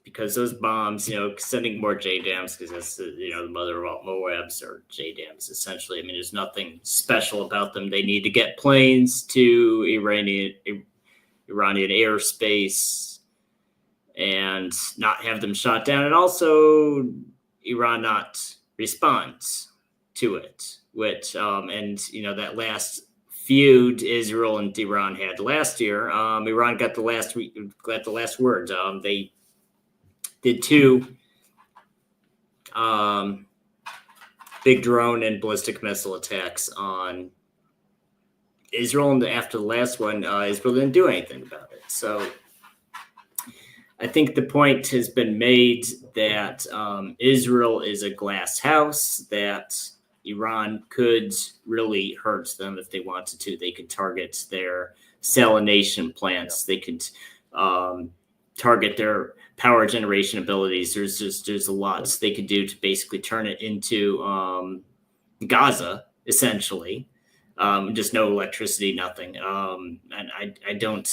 because those bombs, sending more JDAMs, because that's the mother of all MOABs or JDAMs essentially. There's nothing special about them. They need to get planes to Iranian airspace and not have them shot down, and also Iran not respond to it. Which and that last feud Israel and Iran had last year, Iran got the last word. They did two big drone and ballistic missile attacks on Israel, and after the last one, Israel didn't do anything about it. So I think the point has been made that Israel is a glass house, that Iran could really hurt them if they wanted to. They could target their salination plants. They could target their power generation abilities. There's a lot they could do to basically turn it into Gaza, essentially. Just no electricity, nothing. And I don't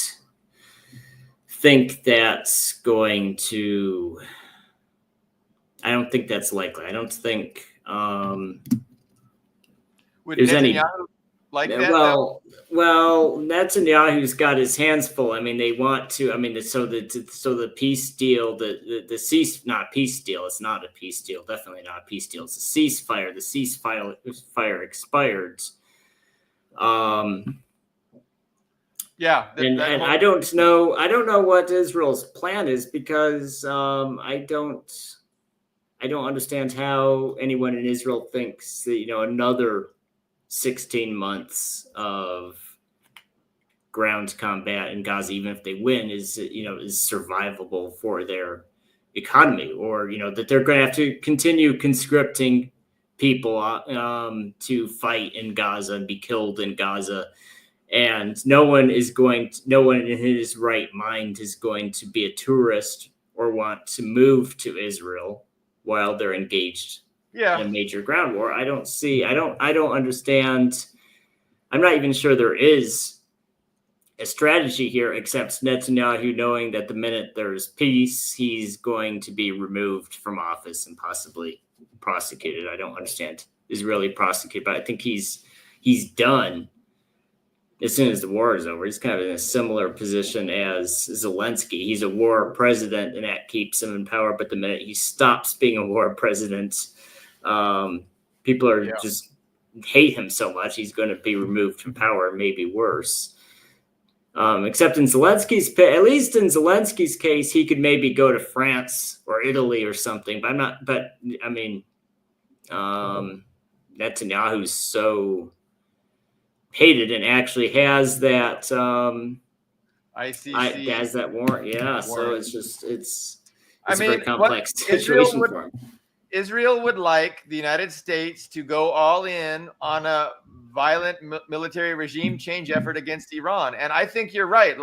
think that's going to. I don't think that's likely. I don't think Would there's Netanyahu any. like that? Well, Netanyahu's got his hands full. I mean, they want to. I mean, so the peace deal, the cease, not peace deal. It's not a peace deal. Definitely not a peace deal. It's a ceasefire. The ceasefire expired. Yeah, and I don't know what Israel's plan is, because I don't understand how anyone in Israel thinks that another 16 months of ground combat in Gaza, even if they win, is survivable for their economy, or that they're going to have to continue conscripting people to fight in Gaza and be killed in Gaza. And no one in his right mind is going to be a tourist or want to move to Israel while they're engaged in a major ground war. I don't understand. I'm not even sure there is a strategy here, except Netanyahu knowing that the minute there's peace, he's going to be removed from office and possibly prosecuted. I don't understand Israeli prosecuted, but I think he's done as soon as the war is over. He's kind of in a similar position as Zelensky. He's a war president, and that keeps him in power. But the minute he stops being a war president, people are just hate him so much, he's going to be removed from power, maybe worse. Except in at least in Zelensky's case, he could maybe go to France or Italy or something. But I mean, Netanyahu's so hated and actually has that ICC has that warrant. Yeah, so it's a very what complex situation for him. Israel would like the United States to go all in on a violent military regime change effort against Iran. And I think you're right.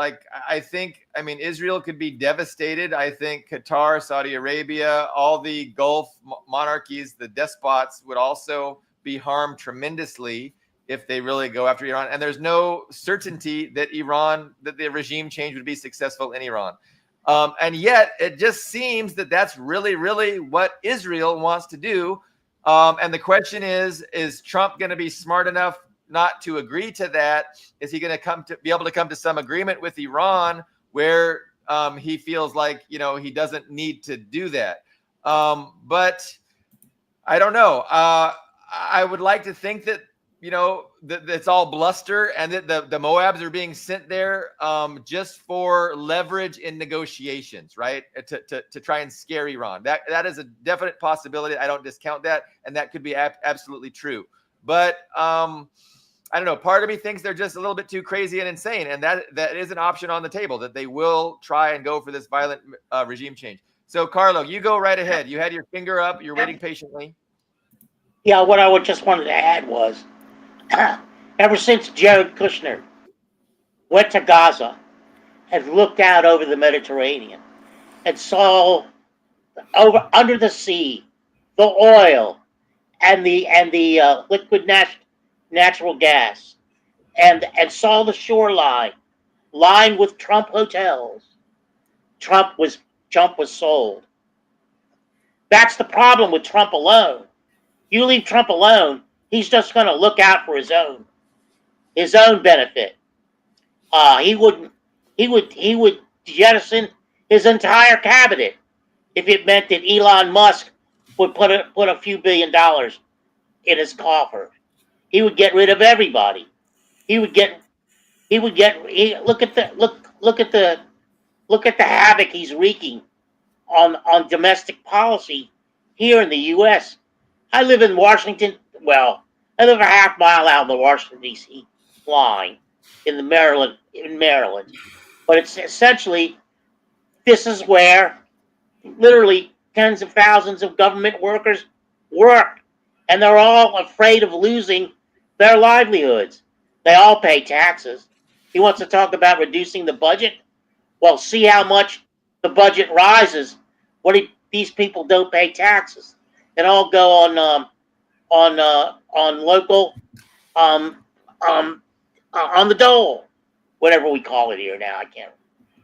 Israel could be devastated. I think Qatar, Saudi Arabia, all the Gulf monarchies, the despots would also be harmed tremendously if they really go after Iran. And there's no certainty that the regime change would be successful in Iran. And yet it just seems that that's really, really what Israel wants to do. And the question is Trump going to be smart enough not to agree to that? Is he going to be able to come to some agreement with Iran where he feels like, he doesn't need to do that? But I don't know. I would like to think that, that it's all bluster, and that the Moabs are being sent there just for leverage in negotiations, right? To try and scare Iran. That is a definite possibility. I don't discount that, and that could be absolutely true. But I don't know. Part of me thinks they're just a little bit too crazy and insane, and that is an option on the table, that they will try and go for this violent regime change. So, Carlo, you go right ahead. You had your finger up. You're waiting patiently. Yeah, what I just wanted to add was, ever since Jared Kushner went to Gaza and looked out over the Mediterranean and saw under the sea the oil and the liquid natural gas, and saw the shoreline lined with Trump hotels, Trump was sold. That's the problem with Trump alone. You leave Trump alone, he's just going to look out for his own benefit. He he would jettison his entire cabinet if it meant that Elon Musk would put a few $1 billion in his coffer. He would get rid of everybody. He would get look at the havoc he's wreaking on domestic policy here in the U.S. I live in Washington. Well, I live a half mile out of the Washington D.C. line in Maryland. But it's essentially, this is where literally tens of thousands of government workers work, and they're all afraid of losing their livelihoods. They all pay taxes. He wants to talk about reducing the budget. Well, see how much the budget rises when these people don't pay taxes, and all go on local on the dole, whatever we call it here now. I can't.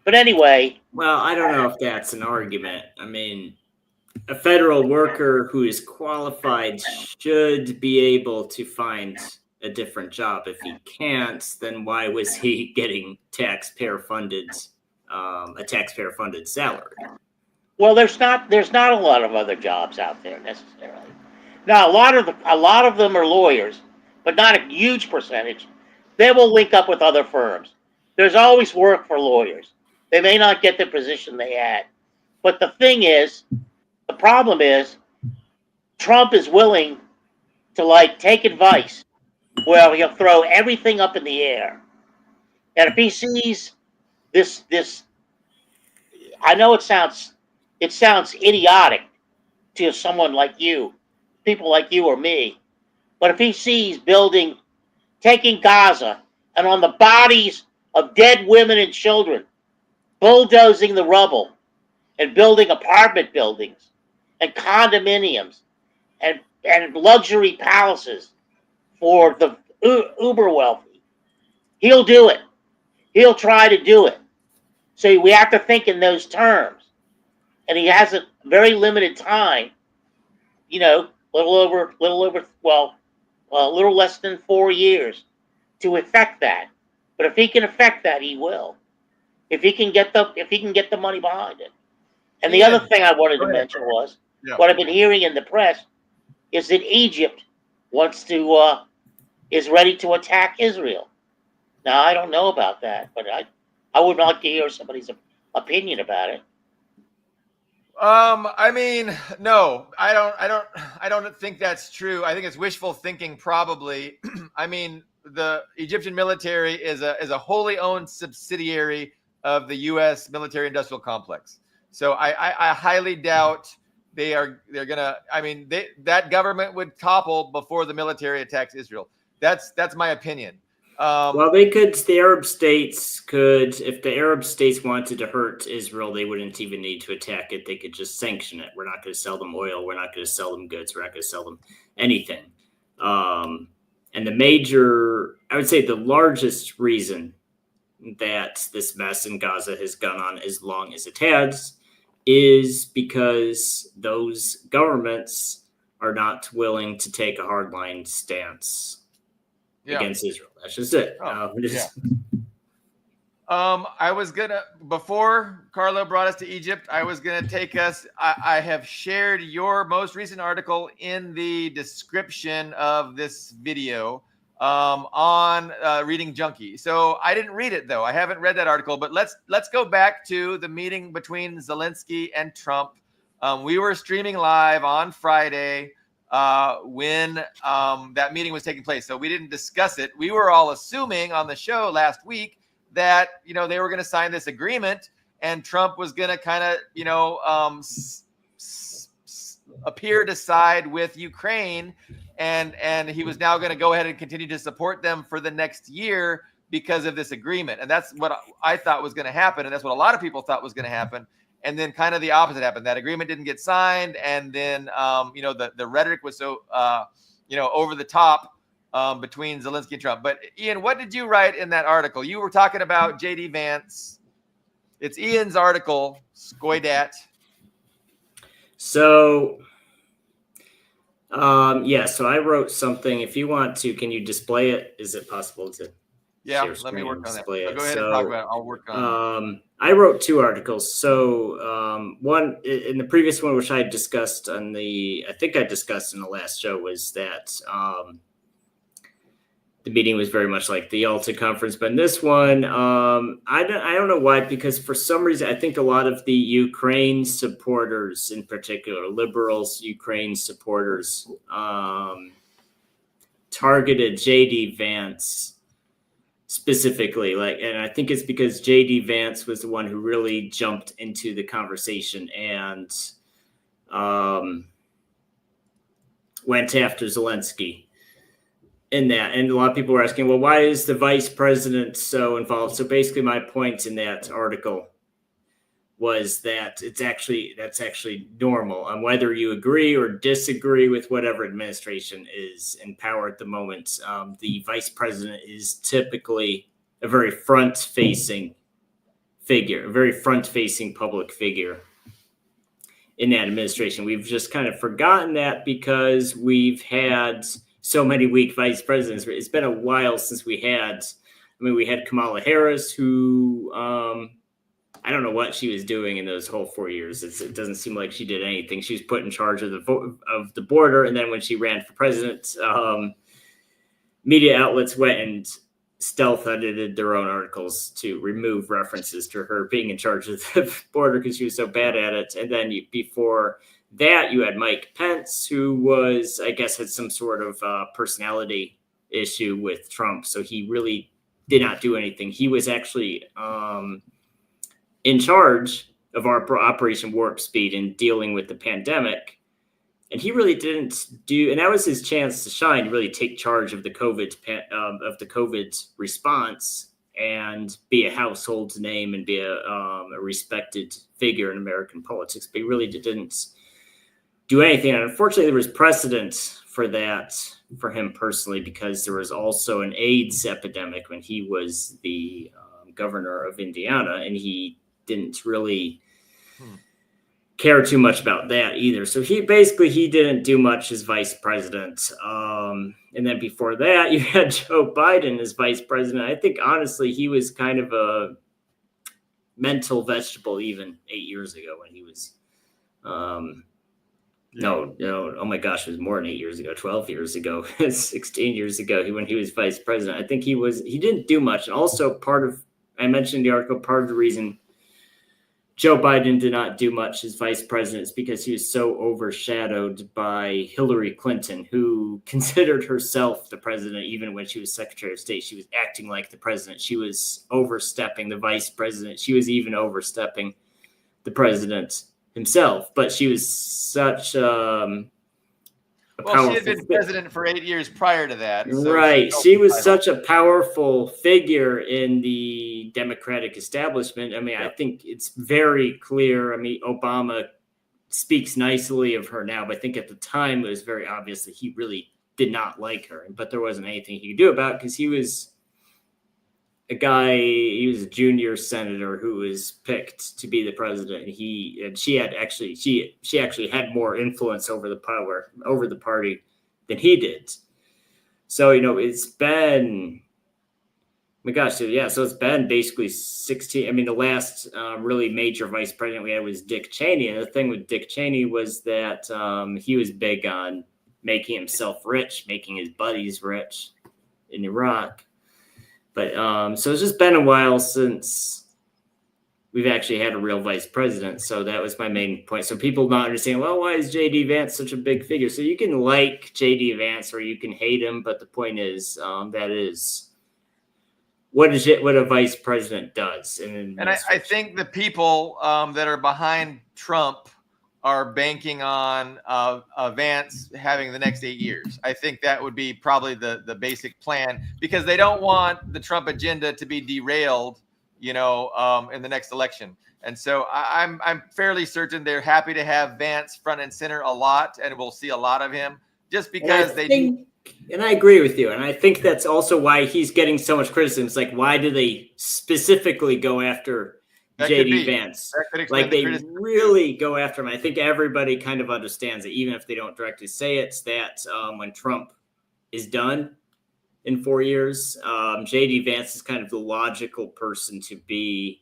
But anyway. Well, I don't know if that's an argument. I mean, a federal worker who is qualified should be able to find a different job. If he can't, then why was he getting taxpayer-funded salary? Well, there's not a lot of other jobs out there necessarily. Now, a lot of them are lawyers, but not a huge percentage. They will link up with other firms. There's always work for lawyers. They may not get the position they had. But the problem is, Trump is willing to take advice. Well, he'll throw everything up in the air. And if he sees this, I know it sounds idiotic to someone like you, people like you or me, but if he sees taking Gaza, and on the bodies of dead women and children, bulldozing the rubble and building apartment buildings and condominiums and luxury palaces for the uber wealthy, he'll do it. He'll try to do it. So we have to think in those terms. And he has a very limited time, a little less than 4 years to effect that. But if he can effect that, he will. If he can get the money behind it. And the other thing I wanted to mention was what I've been hearing in the press is that Egypt is ready to attack Israel. Now, I don't know about that, but I would like to hear somebody's opinion about it. I mean, no, I don't think that's true. I think it's wishful thinking, probably. I mean, the Egyptian military is a wholly owned subsidiary of the U.S. military-industrial complex. So I highly doubt they're gonna. I mean, that government would topple before the military attacks Israel. That's my opinion. Well, the Arab states could, if the Arab states wanted to hurt Israel, they wouldn't even need to attack it. They could just sanction it. We're not going to sell them oil. We're not going to sell them goods. We're not going to sell them anything. And I would say the largest reason that this mess in Gaza has gone on as long as it has is because those governments are not willing to take a hardline stance against Israel. That's just it. I was gonna, before Carlo brought us to Egypt, I was gonna take us. I have shared your most recent article in the description of this video on Reading Junkie. So I didn't read it though. I haven't read that article. But let's go back to the meeting between Zelensky and Trump. We were streaming live on Friday when that meeting was taking place. So we didn't discuss it. We were all assuming on the show last week that, they were going to sign this agreement and Trump was going to kind of, appear to side with Ukraine. And he was now going to go ahead and continue to support them for the next year because of this agreement. And that's what I thought was going to happen. And that's what a lot of people thought was going to happen. And then kind of the opposite happened. That agreement didn't get signed. And then, the rhetoric was so, over the top between Zelensky and Trump. But Ian, what did you write in that article? You were talking about J.D. Vance. It's Ian's article, Skoidat. So, so I wrote something. If you want to, can you display it? Is it possible to? Yeah, share let me screen work and on that. display So it. go ahead and talk about it. I'll work on I wrote 2 articles. So one in the previous one, which I discussed on I think I discussed in the last show, was that the meeting was very much like the Yalta conference. But in this one, I don't know why, because for some reason, I think a lot of the Ukraine supporters, in particular, liberals, Ukraine supporters, targeted JD Vance specifically, and I think it's because JD Vance was the one who really jumped into the conversation and went after Zelensky in that. And a lot of people were asking, well, why is the vice president so involved? So basically my point in that article was that that's actually normal, and whether you agree or disagree with whatever administration is in power at the moment, the vice president is typically a very front-facing figure, a very front-facing public figure in that administration. We've just kind of forgotten that because we've had so many weak vice presidents. It's been a while since we had Kamala Harris, who I don't know what she was doing in those whole 4 years. It doesn't seem like she did anything. She was put in charge of the border, and then when she ran for president, media outlets went and stealth edited their own articles to remove references to her being in charge of the border because she was so bad at it. And then before that, you had Mike Pence, who was, I guess, had some sort of personality issue with Trump. So he really did not do anything. He was actually in charge of our Operation Warp Speed and dealing with the pandemic. And he really didn't do, and that was his chance to shine, to really take charge of the COVID response and be a household name and be a respected figure in American politics. But he really didn't do anything. And unfortunately, there was precedent for that for him personally, because there was also an AIDS epidemic when he was the governor of Indiana, and he didn't really care too much about that either. So he didn't do much as vice president. And then before that, you had Joe Biden as vice president. I think, honestly, he was kind of a mental vegetable even 8 years ago when he was, no, oh my gosh, it was more than 8 years ago, 12 years ago, 16 years ago, when he was vice president. I think he didn't do much. And also I mentioned in the article, part of the reason Joe Biden did not do much as vice president is because he was so overshadowed by Hillary Clinton, who considered herself the president even when she was Secretary of State. She was acting like the president. She was overstepping the vice president. She was even overstepping the president himself. But she was such well, she had been president for 8 years prior to that. So right. She was such a powerful figure in the Democratic establishment. I mean, I think it's very clear. I mean, Obama speaks nicely of her now, but I think at the time it was very obvious that he really did not like her. But there wasn't anything he could do about it because he was a junior senator who was picked to be the president. And she actually had more influence over the party than he did. So, it's been, my gosh, so it's been basically 16. I mean, the last really major vice president we had was Dick Cheney. And the thing with Dick Cheney was that he was big on making himself rich, making his buddies rich in Iraq. But so it's just been a while since we've actually had a real vice president. So that was my main point. So people not understand, well, why is JD Vance such a big figure? So you can like JD Vance or you can hate him, but the point is that is what a vice president does. And I think the people that are behind Trump are banking on Vance having the next 8 years. I think that would be probably the basic plan, because they don't want the Trump agenda to be derailed, in the next election. And so I'm fairly certain they're happy to have Vance front and center a lot, and we'll see a lot of him just because And I agree with you. And I think that's also why he's getting so much criticism. It's like, why do they specifically go after JD Vance? Like they really go after him. I think everybody kind of understands it, even if they don't directly say it, that when Trump is done, in 4 years. J.D. Vance is kind of the logical person to be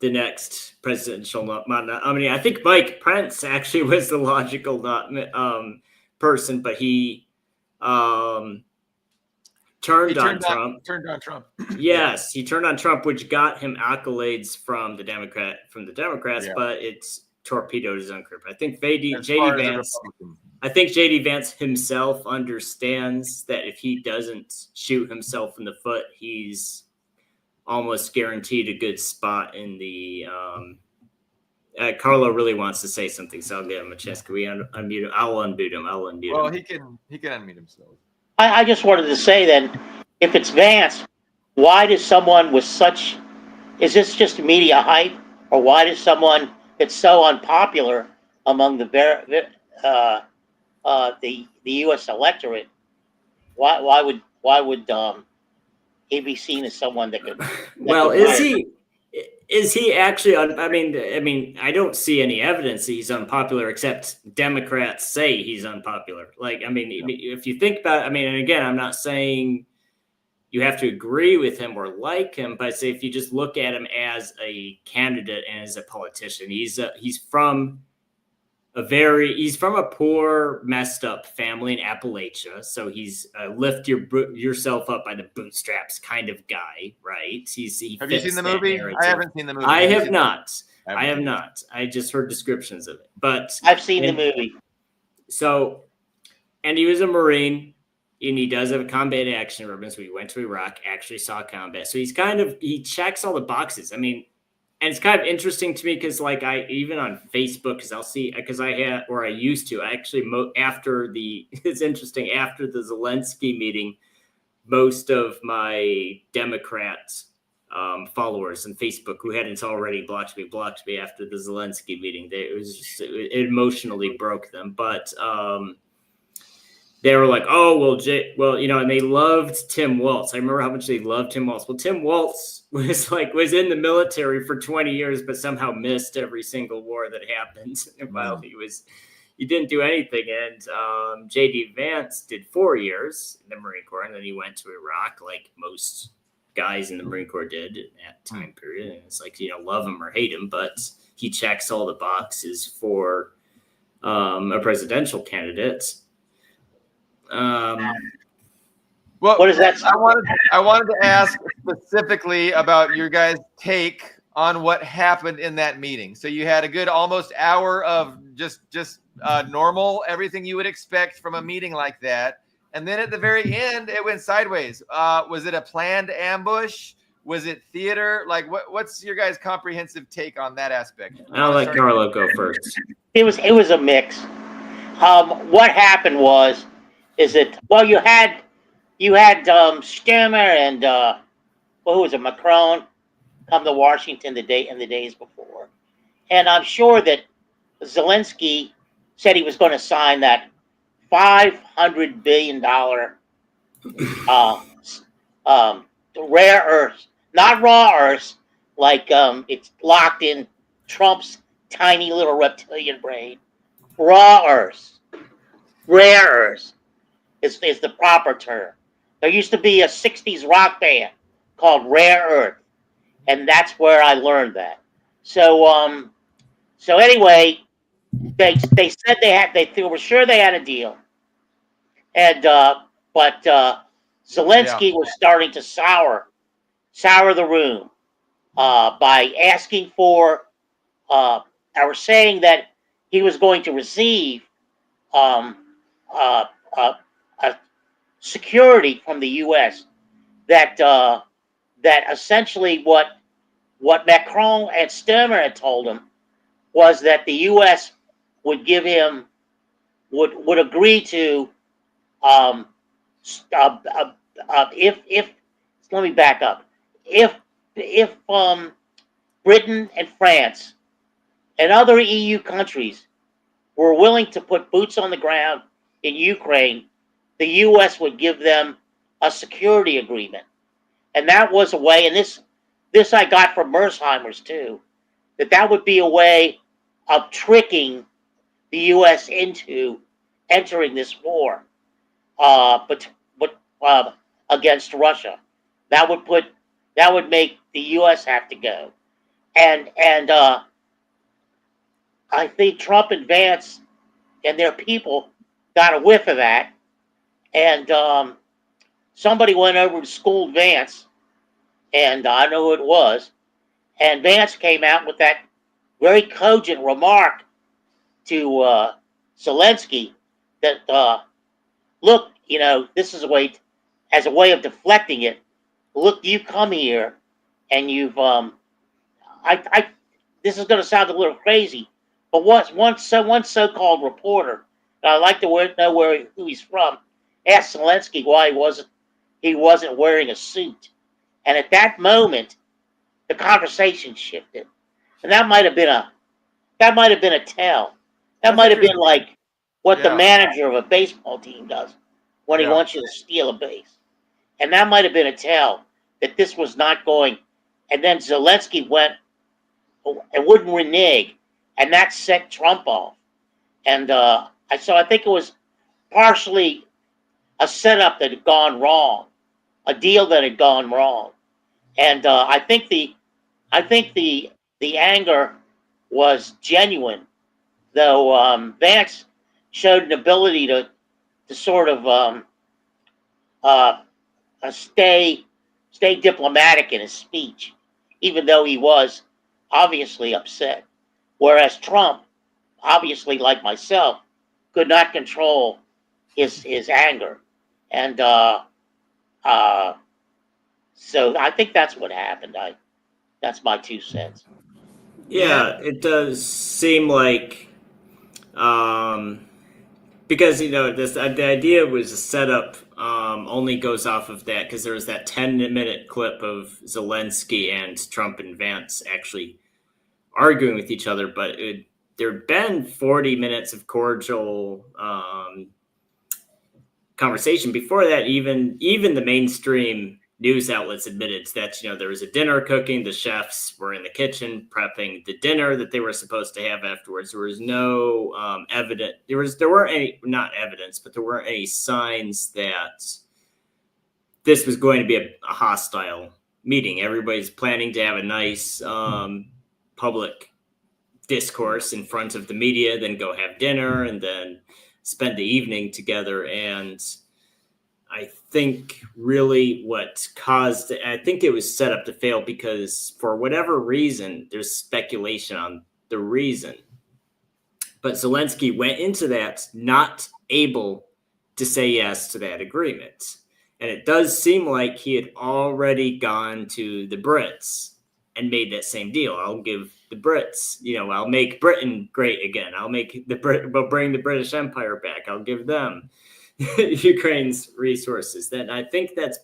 the next presidential nominee. I think Mike Pence actually was the logical person, but he turned on Trump. Yes, he turned on Trump, which got him accolades from the Democrats, but it's torpedoed his own career. I think J.D. Vance himself understands that if he doesn't shoot himself in the foot, he's almost guaranteed a good spot in the. Carlo really wants to say something, so I'll give him a chance. Can we unmute him? I'll unmute him. Well, he can unmute himself. I just wanted to say then, if it's Vance, why does someone with such, is this just media hype, or why does someone that's so unpopular among the U.S. electorate, why would he be seen as someone that could? Well, is he actually? I mean, I don't see any evidence that he's unpopular, except Democrats say he's unpopular. Like, I mean, if you think about, and again, I'm not saying you have to agree with him or like him, but say if you just look at him as a candidate and as a politician, he's from a poor, messed up family in Appalachia. So he's lift yourself up by the bootstraps kind of guy, right? Have you seen the movie? Narrative. I haven't seen the movie. I have not. I have not. I just heard descriptions of it, but I've seen the movie. So, and he was a Marine, and he does have a combat action ribbon. So he went to Iraq, actually saw combat. So he checks all the boxes. And it's kind of interesting to me because, like, even on Facebook, because I used to actually it's interesting, after the Zelensky meeting, most of my Democrat followers on Facebook who hadn't already blocked me after the Zelensky meeting. It emotionally broke them, but they were like, "Oh, well, and they loved Tim Walz." I remember how much they loved Tim Walz. Well, Tim Walz was in the military for 20 years, but somehow missed every single war that happened while he didn't do anything. And J.D. Vance did 4 years in the Marine Corps, and then he went to Iraq, like most guys in the Marine Corps did at that time period. And it's like, love him or hate him, but he checks all the boxes for a presidential candidate. Well, what is that? I wanted to ask specifically about your guys' take on what happened in that meeting. So you had a good almost hour of just normal, everything you would expect from a meeting like that, and then at the very end, it went sideways. Was it a planned ambush? Was it theater? Like, what's your guys' comprehensive take on that aspect? I'll let Carlo go first. It was a mix. What happened is that, well, you had Stemmer and who was it, Macron, come to Washington in the days before, and I'm sure that Zelensky said he was going to sign that $500 billion rare earths, not raw earths, like it's locked in Trump's tiny little reptilian brain. Raw earths, rare earths is the proper term. There used to be a 60s rock band called Rare Earth, and that's where I learned that. So anyway, they said they were sure they had a deal, and but Zelensky was starting to sour the room by asking for or saying that he was going to receive security from the U.S. that essentially what Macron and Stemmer had told him was that the U.S. would give him would agree to if let me back up, if Britain and France and other EU countries were willing to put boots on the ground in Ukraine, the U.S. would give them a security agreement. And that was a way, and this I got from Mersheimer's too, that would be a way of tricking the U.S. into entering this war. but against Russia. That would make the U.S. have to go, and I think Trump and Vance and their people got a whiff of that, and somebody went over to school Vance, and I know who it was, and Vance came out with that very cogent remark to Zelensky that look, this is as a way of deflecting it. Look, you come here, and you've this is going to sound a little crazy, but one so-called reporter, and I'd like to know who he's from, asked Zelensky why he wasn't wearing a suit, and at that moment, the conversation shifted, and that might have been a tell. That might have been like what the manager of a baseball team does when he wants you to steal a base, and that might have been a tell that this was not going. And then Zelensky went and wouldn't renege, and that set Trump off. And I think it was partially a setup that had gone wrong, a deal that had gone wrong, and I think the anger was genuine, though Vance showed an ability to sort of stay diplomatic in his speech, even though he was obviously upset. Whereas Trump, obviously like myself, could not control his anger, and so I think that's what happened. That's my 2 cents. Yeah, it does seem like, because the idea was a setup. Only goes off of that because there was that 10-minute clip of Zelensky and Trump and Vance actually arguing with each other, but there had been 40 minutes of cordial conversation before that. Even the mainstream news outlets admitted that there was a dinner cooking. The chefs were in the kitchen prepping the dinner that they were supposed to have afterwards. There was no evidence. There weren't any, not evidence, but there weren't any signs that this was going to be a hostile meeting. Everybody's planning to have a nice public discourse in front of the media, then go have dinner, and then spend the evening together. And I think really I think it was set up to fail because for whatever reason, there's speculation on the reason. But Zelensky went into that not able to say yes to that agreement. And it does seem like he had already gone to the Brits and made that same deal. I'll give the Brits, I'll make Britain great again. I'll bring the British Empire back. I'll give them Ukraine's resources. Then I think that's,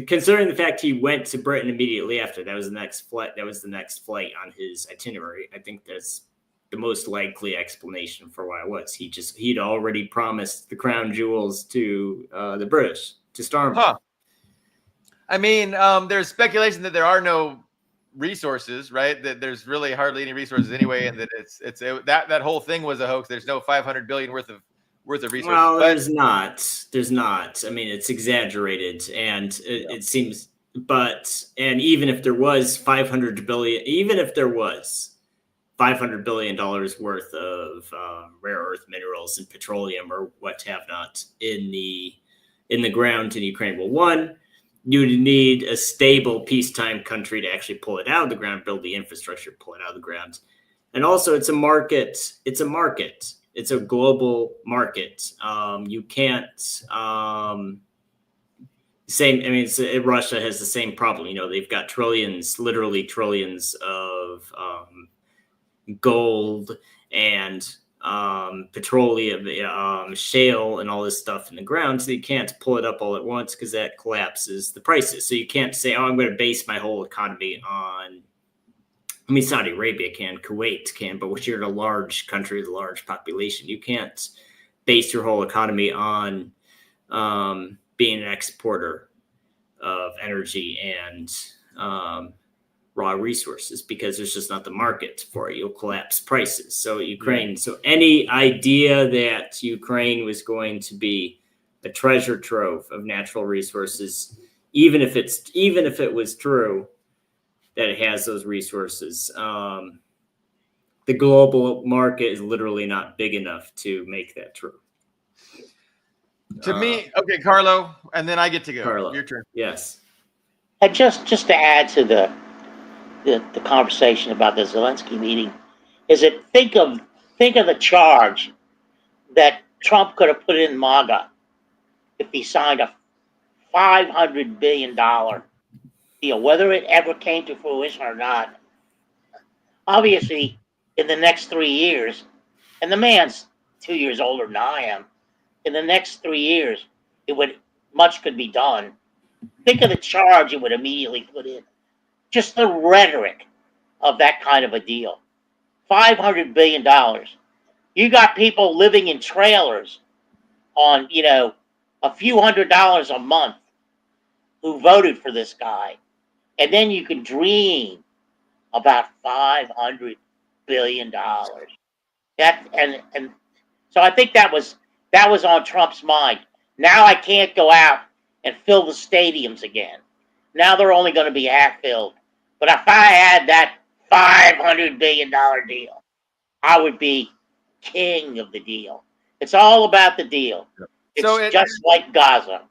considering the fact he went to Britain immediately after, that was the next flight. That was the next flight on his itinerary. I think that's the most likely explanation for why it was. He'd already promised the crown jewels to the British to storm. Huh. I mean, there's speculation that there are no resources, right? That there's really hardly any resources anyway, and that that whole thing was a hoax. There's no 500 billion worth of resources. Well, there's not. I mean, it's exaggerated, and it seems. And even if there was $500 billion worth of rare earth minerals and petroleum or what have not in the ground in Ukraine, well, one, you would need a stable peacetime country to actually pull it out of the ground, build the infrastructure, pull it out of the ground, and also it's a market. It's a global market. You can't Russia has the same problem. They've got literally trillions of gold and petroleum, shale, and all this stuff in the ground. So you can't pull it up all at once because that collapses the prices. So you can't say, I'm going to base my whole economy on. I mean, Saudi Arabia can, Kuwait can, but you're in a large country with a large population, you can't base your whole economy on being an exporter of energy and raw resources because there's just not the market for it. You'll collapse prices. So any idea that Ukraine was going to be a treasure trove of natural resources, even if it was true that it has those resources. The global market is literally not big enough to make that true. To me, okay, Carlo, and then I get to go. Carlo, Your turn. yes. And just to add to the conversation about the Zelensky meeting, is that think of the charge that Trump could have put in MAGA if he signed a $500 billion deal, whether it ever came to fruition or not. Obviously, in the next 3 years, and the man's 2 years older than I am, in the next 3 years, much could be done. Think of the charge it would immediately put in. Just the rhetoric of that kind of a deal. $500 billion. You got people living in trailers on, a few $100s a month who voted for this guy. And then you can dream about $500 billion. And so I think that was on Trump's mind. Now I can't go out and fill the stadiums again. Now they're only going to be half filled. But if I had that $500 billion deal, I would be king of the deal. It's all about the deal. It's just like Gaza.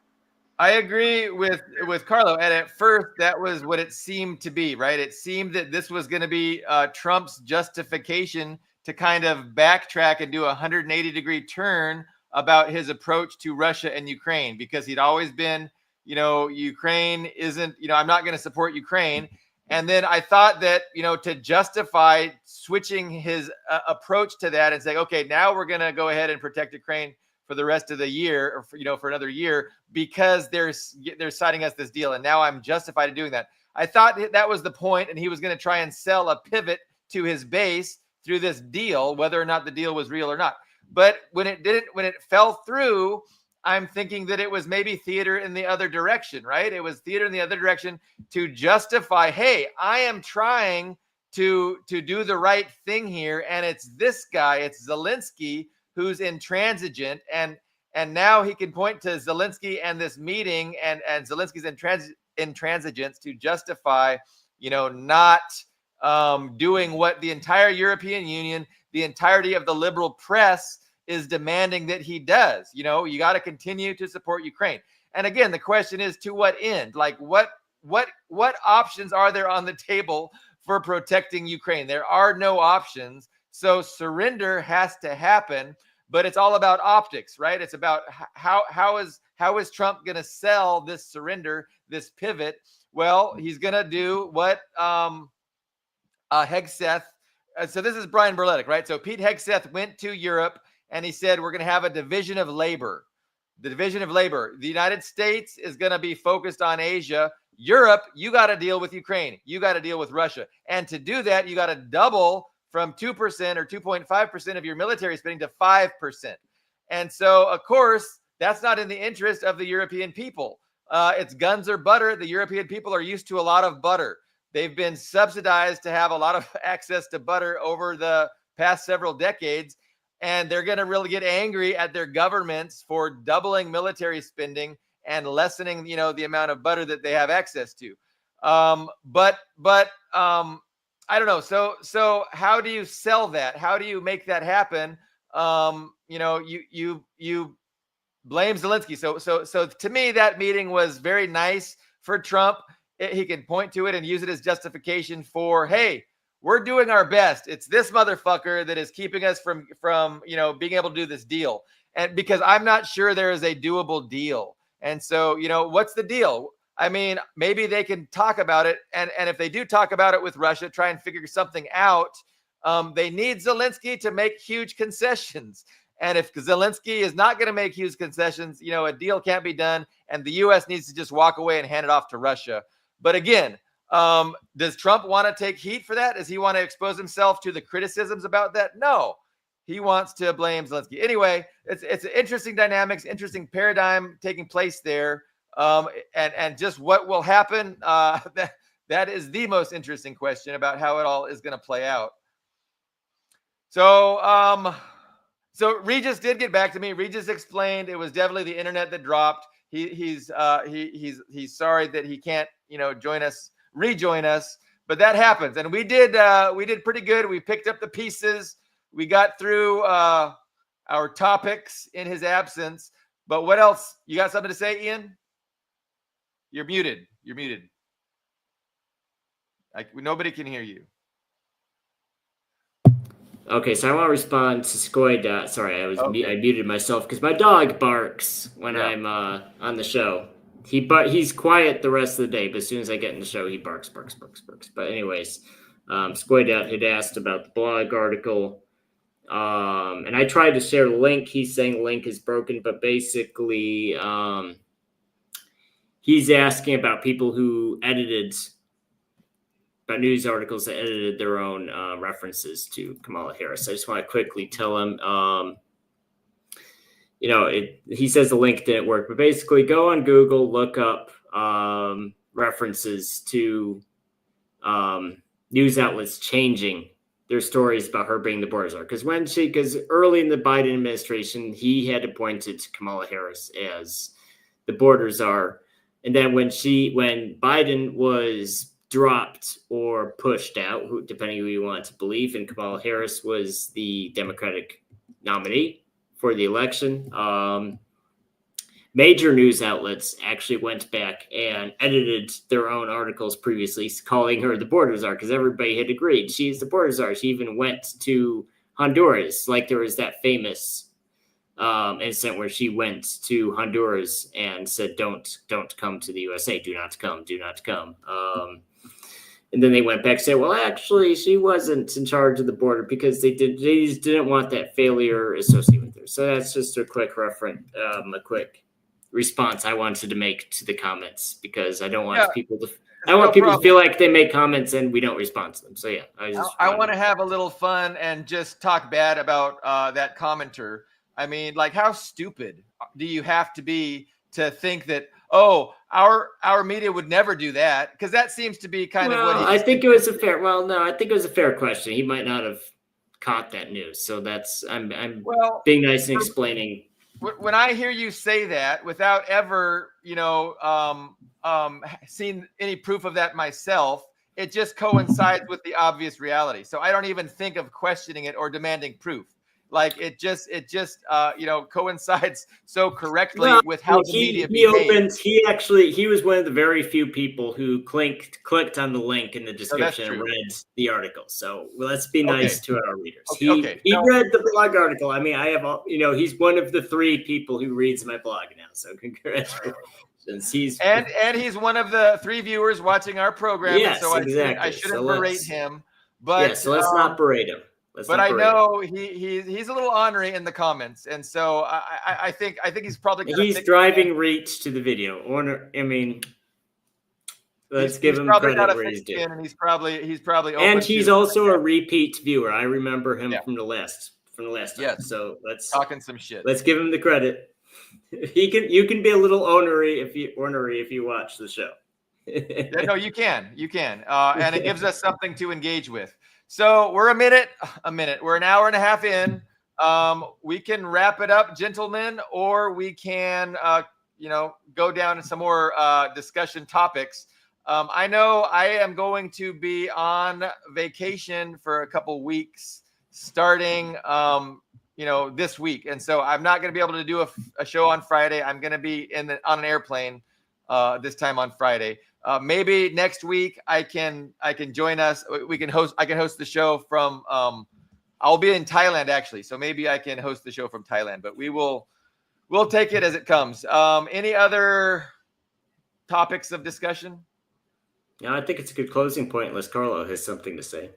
I agree with Carlo. And at first, that was what it seemed to be, right? It seemed that this was going to be Trump's justification to kind of backtrack and do a 180-degree turn about his approach to Russia and Ukraine, because he'd always been, Ukraine isn't, I'm not going to support Ukraine. And then I thought that, to justify switching his approach to that and saying, okay, now we're going to go ahead and protect Ukraine for the rest of the year, or for another year, because they're signing us this deal, and now I'm justified in doing that. I thought that was the point, and he was going to try and sell a pivot to his base through this deal, whether or not the deal was real or not. But when it fell through, I'm thinking that it was maybe theater in the other direction, right? It was theater in the other direction to justify, hey, I am trying to do the right thing here, and it's this guy, it's Zelensky, who's intransigent, and now he can point to Zelensky and this meeting and Zelensky's intransigence to justify, not doing what the entire European Union, the entirety of the liberal press is demanding that he does. You got to continue to support Ukraine. And again, the question is, to what end? Like, what options are there on the table for protecting Ukraine? There are no options. So surrender has to happen, but it's all about optics, right? It's about how is Trump going to sell this surrender, this pivot? Well, he's going to do what Hegseth. So this is Brian Berletic, right? So Pete Hegseth went to Europe and he said, we're going to have a division of labor. The division of labor. The United States is going to be focused on Asia. Europe, you got to deal with Ukraine. You got to deal with Russia. And to do that, you got to double from 2% or 2.5% of your military spending to 5%. And so, of course, that's not in the interest of the European people. It's guns or butter. The European people are used to a lot of butter. They've been subsidized to have a lot of access to butter over the past several decades. And they're going to really get angry at their governments for doubling military spending and lessening, the amount of butter that they have access to. But I don't know. So how do you sell that? How do you make that happen? You blame Zelensky. So to me, that meeting was very nice for Trump. He can point to it and use it as justification for, hey, we're doing our best. It's this motherfucker that is keeping us from being able to do this deal. And because I'm not sure there is a doable deal. And so, what's the deal? I mean, maybe they can talk about it. And if they do talk about it with Russia, try and figure something out. They need Zelensky to make huge concessions. And if Zelensky is not going to make huge concessions, a deal can't be done. And the U.S. needs to just walk away and hand it off to Russia. But again, does Trump want to take heat for that? Does he want to expose himself to the criticisms about that? No, he wants to blame Zelensky. Anyway, it's an interesting dynamics, interesting paradigm taking place there. And just what will happen, that is the most interesting question about how it all is going to play out. So So Regis did get back to me. Regis explained it was definitely the internet that dropped. He's sorry that he can't, rejoin us, but that happens. And we did pretty good. We picked up the pieces. We got through our topics in his absence. But what else? You got something to say, Ian? You're muted. Nobody can hear you. Okay, so I want to respond to Skoy. Sorry, I muted myself because my dog barks when I'm on the show. He's quiet the rest of the day, but as soon as I get in the show, he barks. But anyways, Skoy had asked about the blog article, and I tried to share the link. He's saying the link is broken, but basically, he's asking about people who edited. About news articles that edited their own references to Kamala Harris. I just want to quickly tell him, he says the link didn't work, but basically go on Google, look up references to news outlets changing their stories about her being the border czar. Because early in the Biden administration, he had appointed Kamala Harris as the border czar. And then when Biden was dropped or pushed out, depending who you want to believe, and Kamala Harris was the Democratic nominee for the election. Major news outlets actually went back and edited their own articles previously, calling her the border czar, because everybody had agreed she's the border czar. She even went to Honduras, like there was that famous incident where she went to Honduras and said, "Don't come to the USA. Do not come. And then they went back and said, well, actually, she wasn't in charge of the border because they just didn't want that failure associated with her. So that's just a quick reference, a quick response I wanted to make to the comments, because I don't want people to feel like they make comments and we don't respond to them. So yeah, I want to have a little fun and just talk bad about that commenter. I mean, like, how stupid do you have to be to think that, oh, our media would never do that? Because that seems to be kind of what I think it was a fair question. He might not have caught that news. So that's I'm being nice and explaining. When I hear you say that without ever, seen any proof of that myself, it just coincides with the obvious reality. So I don't even think of questioning it or demanding proof. Like it just coincides so correctly with how the media behaves. He was one of the very few people who clicked on the link in the description and read the article. So let's be nice to our readers. He read the blog article. I mean, I have he's one of the 3 people who reads my blog now. So congratulations. He's one of the 3 viewers watching our program. Yes, so exactly. I shouldn't berate him. But so let's not berate him. But I know he's a little ornery in the comments, and so I think he's probably driving reach to the video. Let's give him credit where he's due. And he's probably and he's also a repeat viewer. I remember him from the last time. Yes. So let's talking some shit. Let's give him the credit. You can be a little ornery if you watch the show. No, you can, and it gives us something to engage with. So we're a minute. We're an hour and a half in. We can wrap it up, gentlemen, or we can, go down to some more discussion topics. I know I am going to be on vacation for a couple weeks starting, this week. And so I'm not going to be able to do a show on Friday. I'm going to be on an airplane this time on Friday. Maybe next week I can join us. I can host the show from. I'll be in Thailand actually, so maybe I can host the show from Thailand. But we'll take it as it comes. Any other topics of discussion? Yeah, I think it's a good closing point unless Carlo has something to say.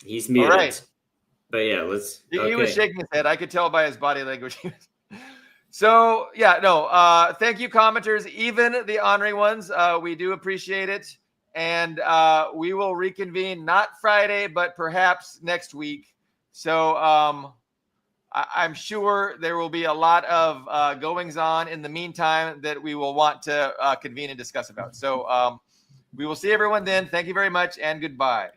He's muted. All right. But yeah, let's. He was shaking his head. I could tell by his body language. So, thank you, commenters, even the honorary ones. We do appreciate it. And we will reconvene not Friday, but perhaps next week. So I'm sure there will be a lot of goings on in the meantime that we will want to convene and discuss about. So we will see everyone then. Thank you very much and goodbye.